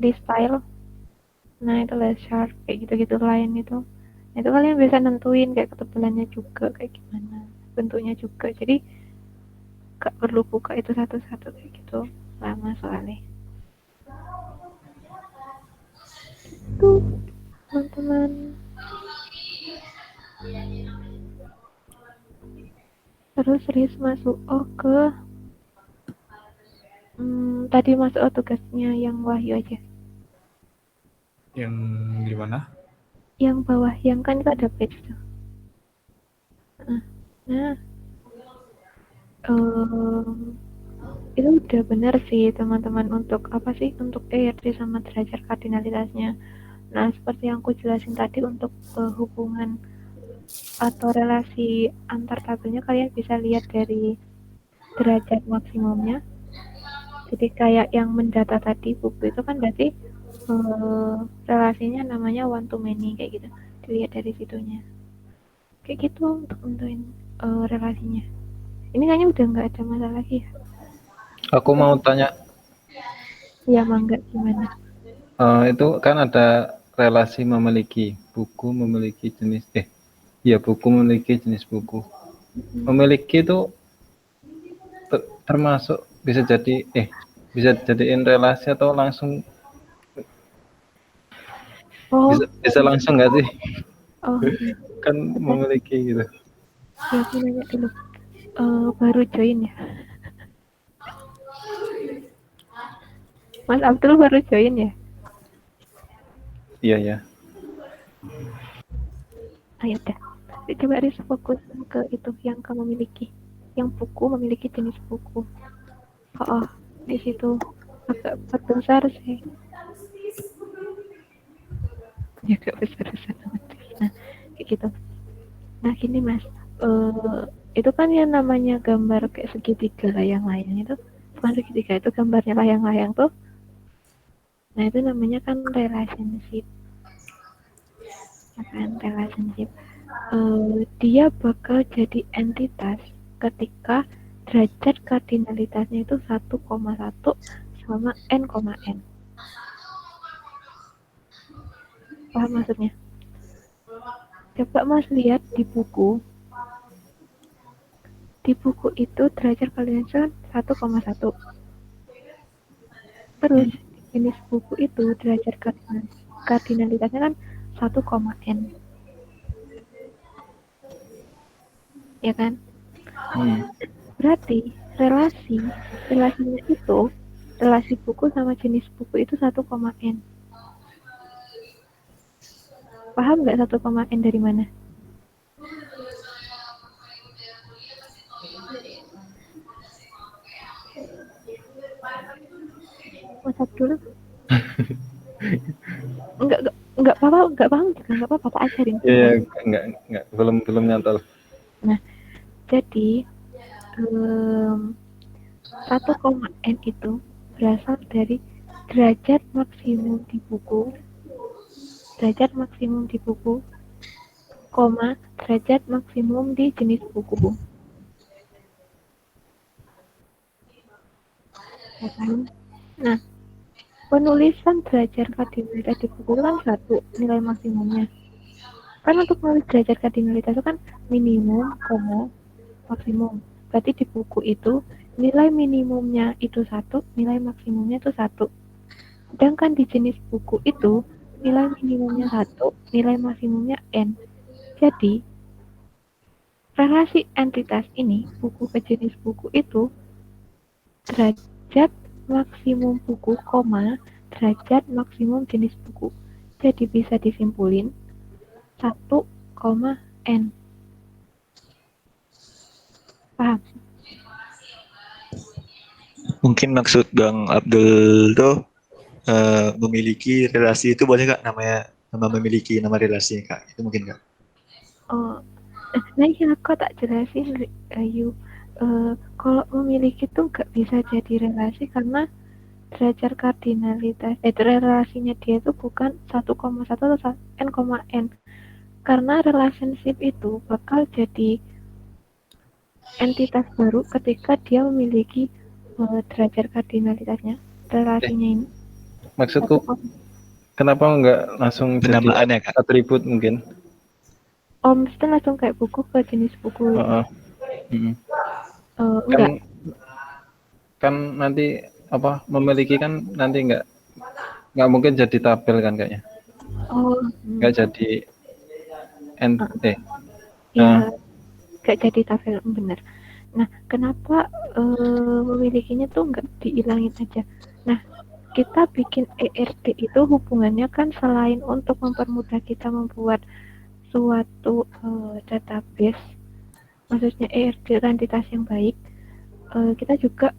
Di style. Nah, itulah sharp. Kayak gitu-gitu lain itu. Nah, itu kalian bisa nentuin kayak ketebalannya juga. Kayak gimana. Bentuknya juga. Jadi, gak perlu buka itu satu-satu kayak gitu. Lama soalnya. Tuh, teman-teman. Terus Riz masuk ke tadi masuk tugasnya yang Wahyu aja. Yang gimana? Yang bawah, yang kan itu ada page tuh. Nah, itu udah benar sih teman-teman untuk apa sih, untuk ERD sama derajat kardinalitasnya. Nah, seperti yang aku jelasin tadi untuk hubungan atau relasi antar tabelnya kalian bisa lihat dari derajat maksimumnya. Jadi kayak yang mendata tadi buku itu kan berarti relasinya namanya one to many kayak gitu. Dilihat dari situnya. Kayak gitu untuk nentuin relasinya. Ini kayaknya udah nggak ada masalah lagi ya. Aku mau tanya. Ya mangga, gimana? Itu kan ada relasi memiliki, buku memiliki jenis buku memiliki jenis buku. Memiliki itu termasuk bisa jadiin relasi atau langsung bisa langsung nggak sih? Kan memiliki gitu. Ya aku nanya dulu. Baru join ya? Mas Abdul baru join ya? Iya ya. Ayo udah. Coba Riz fokus ke itu yang kamu miliki. Yang buku memiliki jenis buku. Di situ agak besar sih. Ya agak besar-besar banget. Nah, kayak gitu. Nah gini Mas, itu kan yang namanya gambar kayak segitiga layang-layang itu, bukan segitiga, itu gambarnya layang-layang tuh. Nah itu namanya kan relationship. Relationship. Dia bakal jadi entitas ketika derajat kardinalitasnya itu 1,1 sama n, n. Paham maksudnya? Coba Mas lihat di buku. Di buku itu derajat kardinalitas 1,1. Terus jenis buku itu derajat kardinalitasnya kan 1,n. Ya kan? Berarti relasinya itu relasi buku sama jenis buku itu 1,n. Paham nggak 1,n dari mana? WhatsApp dulu. Enggak apa-apa, enggak paham juga enggak apa-apa, tak ajarin. Iya, enggak, belum nyantol. Nah, jadi 1,n itu berasal dari derajat maksimum di buku, koma derajat maksimum di jenis buku. Ya kan? Nah, penulisan derajat kardinalitas di buku itu kan 1 nilai maksimumnya. Kan untuk menulis derajat kardinalitas itu kan minimum, maksimum. Berarti di buku itu nilai minimumnya itu 1, nilai maksimumnya itu 1. Sedangkan di jenis buku itu nilai minimumnya 1, nilai maksimumnya n. Jadi relasi entitas ini, buku ke jenis buku itu derajat maksimum buku, derajat maksimum jenis buku. Jadi bisa disimpulin 1, n. Paham? Mungkin maksud Bang Abdul tuh memiliki relasi itu boleh nggak nama memiliki nama relasi Kak? Itu mungkin Kak? Oh, nah iya kok tak jelasin Ayu. Kalau memiliki tuh nggak bisa jadi relasi karena derajat kardinalitas relasinya dia itu bukan 1,1 atau n, karena relationship itu bakal jadi entitas baru ketika dia memiliki derajat kardinalitasnya relasinya ini. Maksudku, kenapa nggak langsung jadi Penamaannya Kak? atribut mungkin? Mesti langsung kayak buku ke jenis buku. Enggak. Kan nanti apa memiliki kan nanti nggak mungkin jadi tabel kan kayaknya. Nggak jadi Ya, nggak jadi tabel, bener. Nah, kenapa memilikinya tuh nggak dihilangin aja? Nah, kita bikin ERD itu hubungannya kan selain untuk mempermudah kita membuat suatu database, maksudnya ERD entitas yang baik, kita juga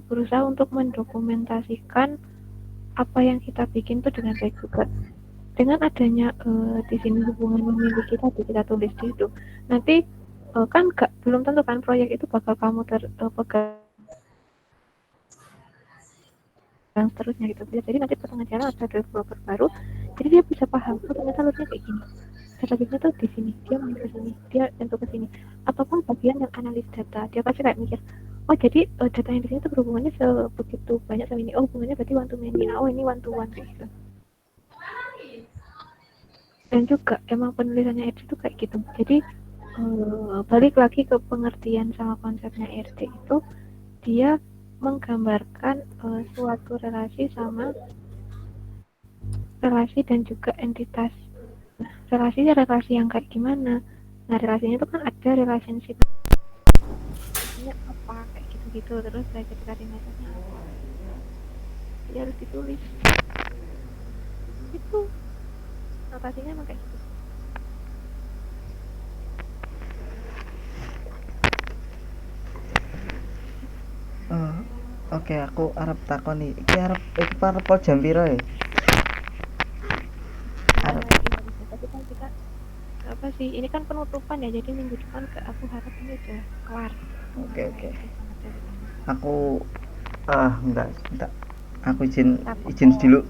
berusaha untuk mendokumentasikan apa yang kita bikin tuh dengan baik juga. Dengan adanya di sini hubungan memiliki tadi kita tulis di situ, nanti kan belum tentu kan proyek itu bakal kamu pegang seterusnya gitu. Jadi nanti pertengahan jalan ada developer baru, jadi dia bisa paham, oh ternyata alurnya kayak gini, database-nya tuh di sini, dia main ke sini, dia tentu ke sini. Ataupun bagian yang analis data, dia pasti kayak mikir, oh jadi data yang di sini tuh berhubungannya sebegitu banyak sama ini, oh hubungannya berarti one to many, oh ini one to one kayak gitu. Dan juga emang penulisannya RD itu kayak gitu. Jadi balik lagi ke pengertian sama konsepnya RD itu, dia menggambarkan suatu relasi sama relasi dan juga entitas. Nah, relasinya relasi yang kayak gimana? Nah, relasinya itu kan ada relationship apa kayak gitu-gitu, terus derajat kardinalitasnya apa. Jadi harus ditulis. Itu notasinya emang kayak gitu. Oke, aku arep takoni. Iki arep pol jam piro ya? Tapi kan kita apa sih? Ini kan penutupan ya, jadi minggu depan aku harap ini udah kelar. Oke. Aku enggak. Aku izin dulu.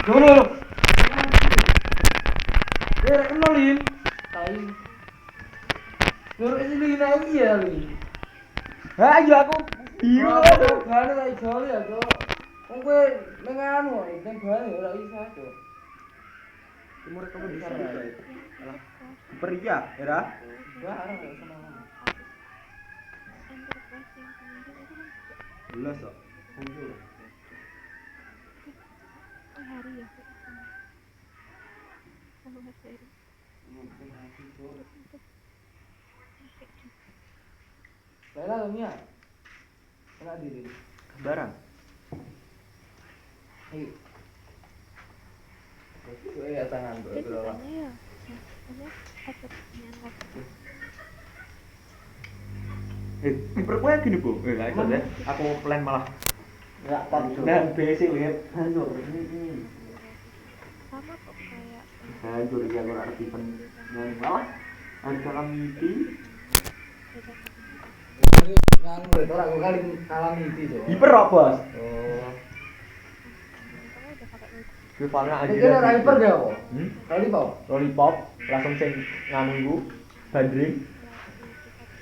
Dulu. Kenalin. Tai. Nurut sini lagi ya, Lin. Ha iya aku bingung. Gane tak iso ya, Cuk. Wong kowe ning anu, ning Bali ora iso, Cuk. Umur kamu di sana. Alah. Pria, era? Enggak, ora sama. Belas kok. Muncul. Hari ya. Sama Mas Eri. Baiklah, Lumia. Enak diri. Barang. Ayo. Gue ya tangan gue kelola. Ya. Maksudnya ada pertanyaan lagi. Perkue gini bu, nggak ikut ya. Aku plan malah. Enggak tak dan basic lihat hancur. Sama kok kayak Hancur ya aku ngerti pen. Dan malah ada kalamiti. Nganu itu orang gue kali kalamiti tuh. Hiper apa bos? Oh. Gue paling aja. Ini orang hiper dia kok. Lollipop. Lollipop, langsung sing nganu bandring.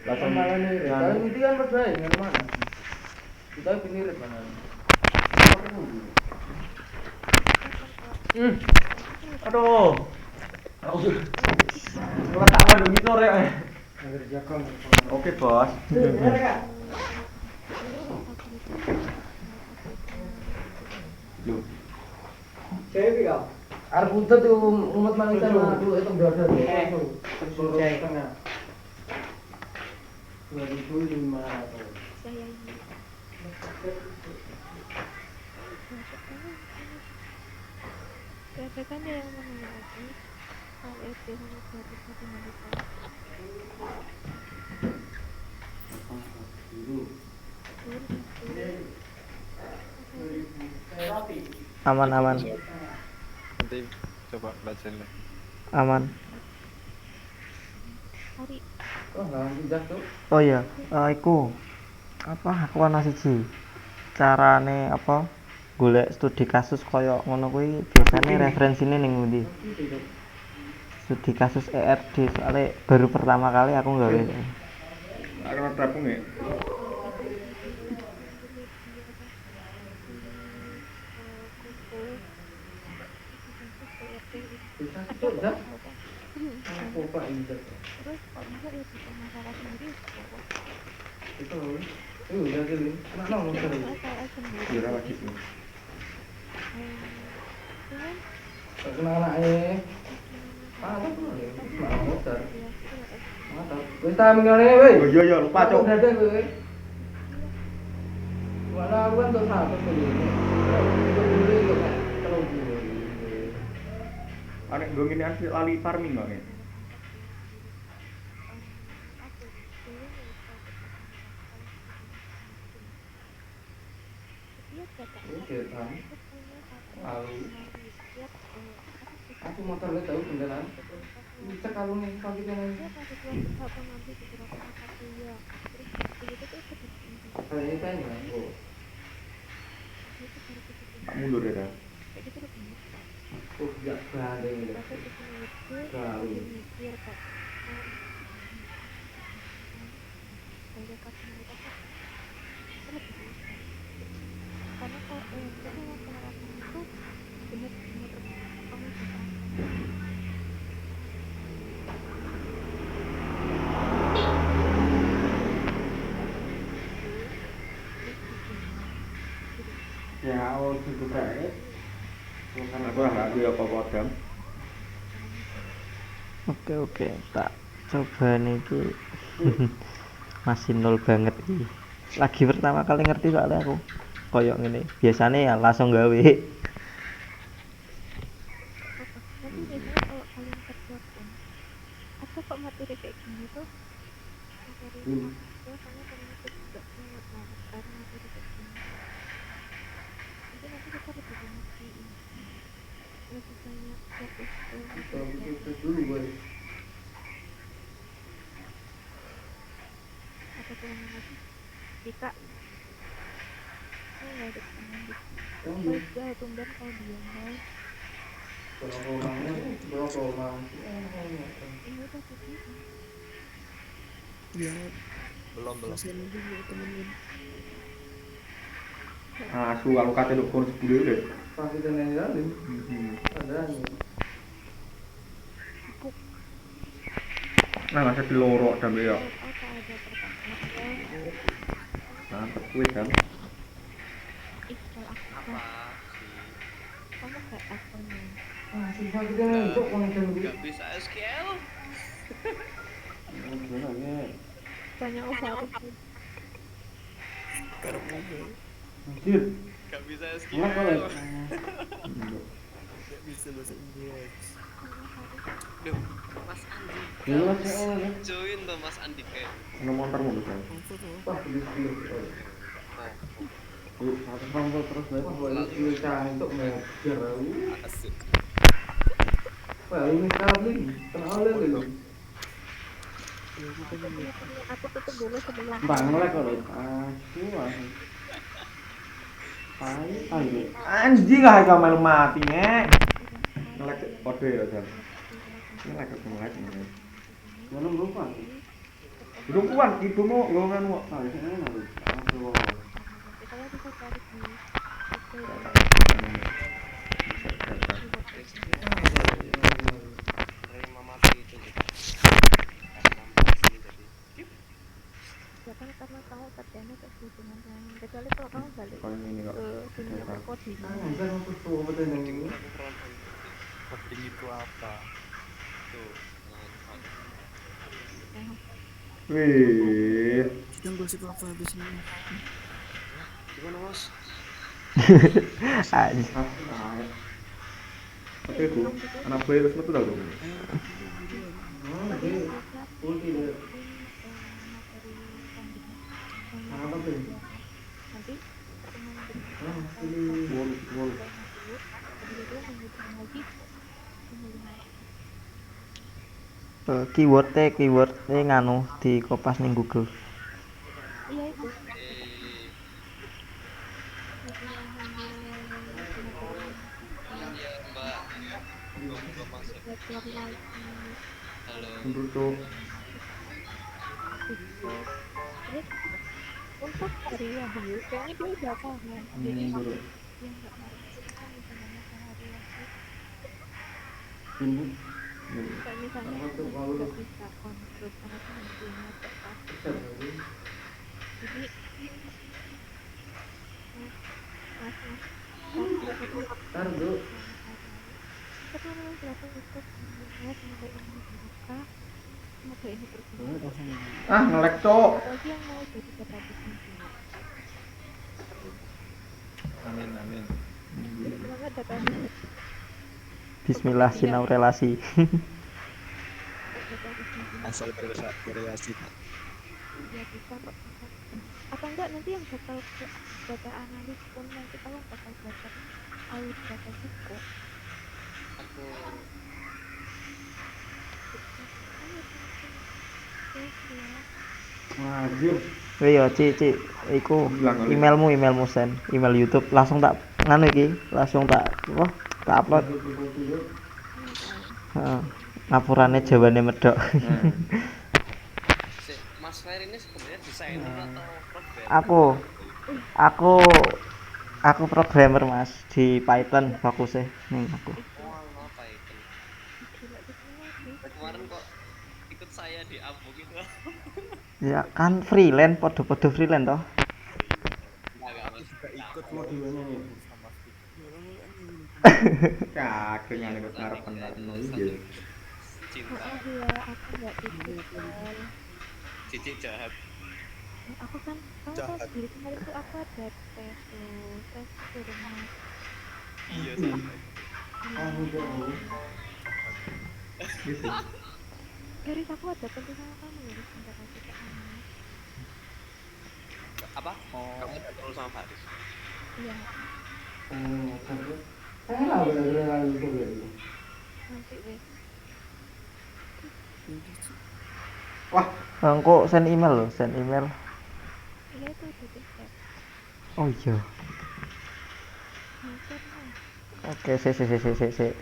Langsung malah nih. Kalamiti kan berbeda dengan mana? Kita pinggir mana? Aduh. Kalau tak ada gitu ya. Oke bos. Loh. Saya bilang. Arep putet tuh umat manusia mah dulu itu berada tuh. Saya tengah. 2005 atau saya ini. Kan yang mana lagi? Kalau SD sama gratis satu mereka. Aman. Nanti coba belajar lah. Aman. Hari oh enggak pindah tuh. Oh iya, iku apa aku ana siji. Carane apa? Golek studi kasus koyo ngono kuwi biasane referensine ning ngendi? Studi kasus ERD soalnya baru pertama kali aku nggawe. Aku terapung ya. Bisa tuh, dah. Aku pak ini dah. terus kalau bisa ya bisa masalah sendiri Itu udah kali. Mana mau cari? saya sendiri Kira wajib nih. cuman Kenal anaknya. Apa tuh? Mana motor? Mantap. Wis ta mingane weh. Oh iya lupa cok. Udah deh kowe. Wala aku kan untuk satu tuh. Anek gue gini asli lali farming banget. Lalu aku motor lu tahu beneran. Bisa kalau nih pagi kan. Kalau ini kan ya. Tak mundur ya dah. Oh, enggak berani ini. Kalau karena kalau itu itu benar-benar kamu bisa Ya awal itu kayak. Aku nggak ada apa kodam. Oke, tak coba niki. Masih nol banget iki. Lagi pertama kali ngerti soalnya aku. Koyok ngene. Biasanya ya langsung gawe. nanti biasanya kalau kalian kerja pun ada kok materi kayak gini tuh materi biasanya kalian itu juga sangat banget karena materi kayak gini nanti kita lebih banyak di ini lebih banyak fokus itu dulu gue. apa tuh lagi Dika nggak ada teman gitu. Oh Kalau iya. dia tumben kalau dia mau Berapa orangnya? Berapa orang? ini udah gitu. Belum. Asu aku kate nduk kon 10 deh. Pasti tenang-tenang. Ada nih. Nah, masa di loro dambe ya. Apa ada pertanyaan ya? Nah, kuwi kan. Kalau aku kamu kayak akunnya. Ah, susah kita nih untuk konten gitu. Gak bisa SQL. Banyak harus Anjir. Gak bisa Enak banget. SQL. Gak bisa bahasa Inggris. Duh, Mas Andi. Ya Mas ya. Join tuh Mas Andi kayak. Ono montormu kan. Wah, gitu. Satu sampel terus dari boleh cantik ngejar. Asik. Wah, ini kali kenal lagi. aku tutup dulu sebelah. Bang melek kok. Asu. Ayo. Anjing lah kamel mati nek. Ngelek kode ya, Jan. Ngelek ngelek. Mana lupa. Belum kuat itu mau golongan mau. Nah, ini enak. Aduh. Kalau bisa cari di Dari mama itu. ya kan karena kamu kerjanya ke hubungan lain kecuali kalau kamu balik Kalau ini kok. ke dunia perkodingan Anjir aku tuh betul ini. Coding itu apa? Tuh. Wih. Kita gosip apa habis ini? Gimana Mas? Anjing. Oke, Bu. Anak gue wis metu ta, Bu? Ulti deh. Apa tuh? nanti Wol. Keyword nganu di kopas ning Google. iya itu Iya Mbak. Gua masuk. Halo. Mundur tuh. untuk dari Wahyu kayaknya dia udah paham jadi Mundur. dia nggak ngerti kan misalnya sehari Ini. kayak misalnya aku nggak bisa konstruk karena penghentinya tepat jadi Ntar dulu. tapi memang kelihatan itu sebenarnya semoga ini dibuka semoga ini terbuka Ah, ngelek, Cok. lagi yang mau jadi database nantinya Amin. semoga database Bismillah sinau relasi. Asal berrelasi. ya bisa kok bisa. Atau enggak nanti yang bakal ke data analis pun nanti kalau bakal belajar audit data juga Aku Anjir. Wih yo Ci, iku emailmu send, email YouTube langsung tak nganu iki, langsung tak upload. Heeh. Laporannya jawabannya medok. Mas Fer ini sebenarnya desainer atau programmer? Aku programmer Mas di Python fokusnya nih aku. Oh, Python. Kemarin kok ikut saya di Abu gitu. Ya kan freelance, podo-podo freelance toh. Enggak Mas. Ikut mau diwenya nih. Kakeknya nih ngarepan iya. Cinta. ya aku nggak digital Cici jahat. aku kan kamu tahu sendiri kemarin tuh aku ada tes rumah Iya sama. garis aku ada tentu sama kamu ya sebentar lagi ke anak Apa? Kamu udah terus sama Faris? iya Lah bener-bener itu gitu. nanti wes Engko send email loh, send email. iya itu udah di chat Oh iya. Oke,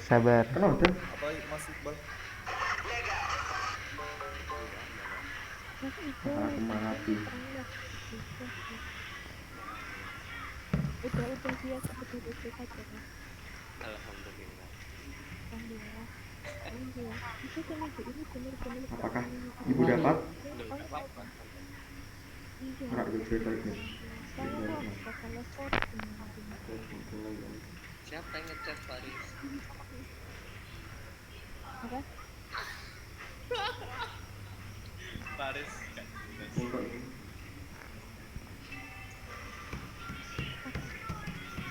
sabar. Kenapa? Apa Mas Iqbal? Aku mati. Udah biasa betul-betul saja Mas. Alhamdulillah. Alhamdulillah. Itu seminggu ini benar-benar Apakah ibu dapat? Belum apa-apa. iya. Enggak ada cerita ini. Saya bakal lapor Siapa yang ngechat Faris? apa? Faris.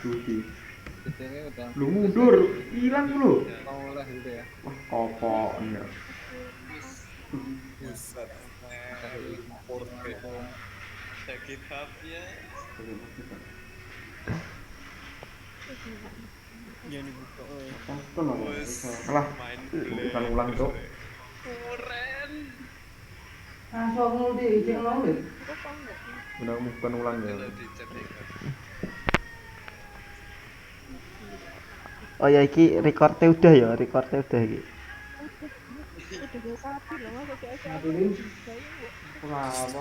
Duti. Titiknya udah Lu mundur, hilang lu. mau lah gitu ya. Wah, kopok enggak. Buset. Impor Sakit hapnya. yang dibuka. Tenang. Kalah. Bukan ulang, Cok. Keren. Langsung multi cek nol. Udah bukan ulang ya. Kalau di chat itu. Oh ya iki recordnya udah ya, recordnya udah iki. Udah tapi loh Mas, Wah,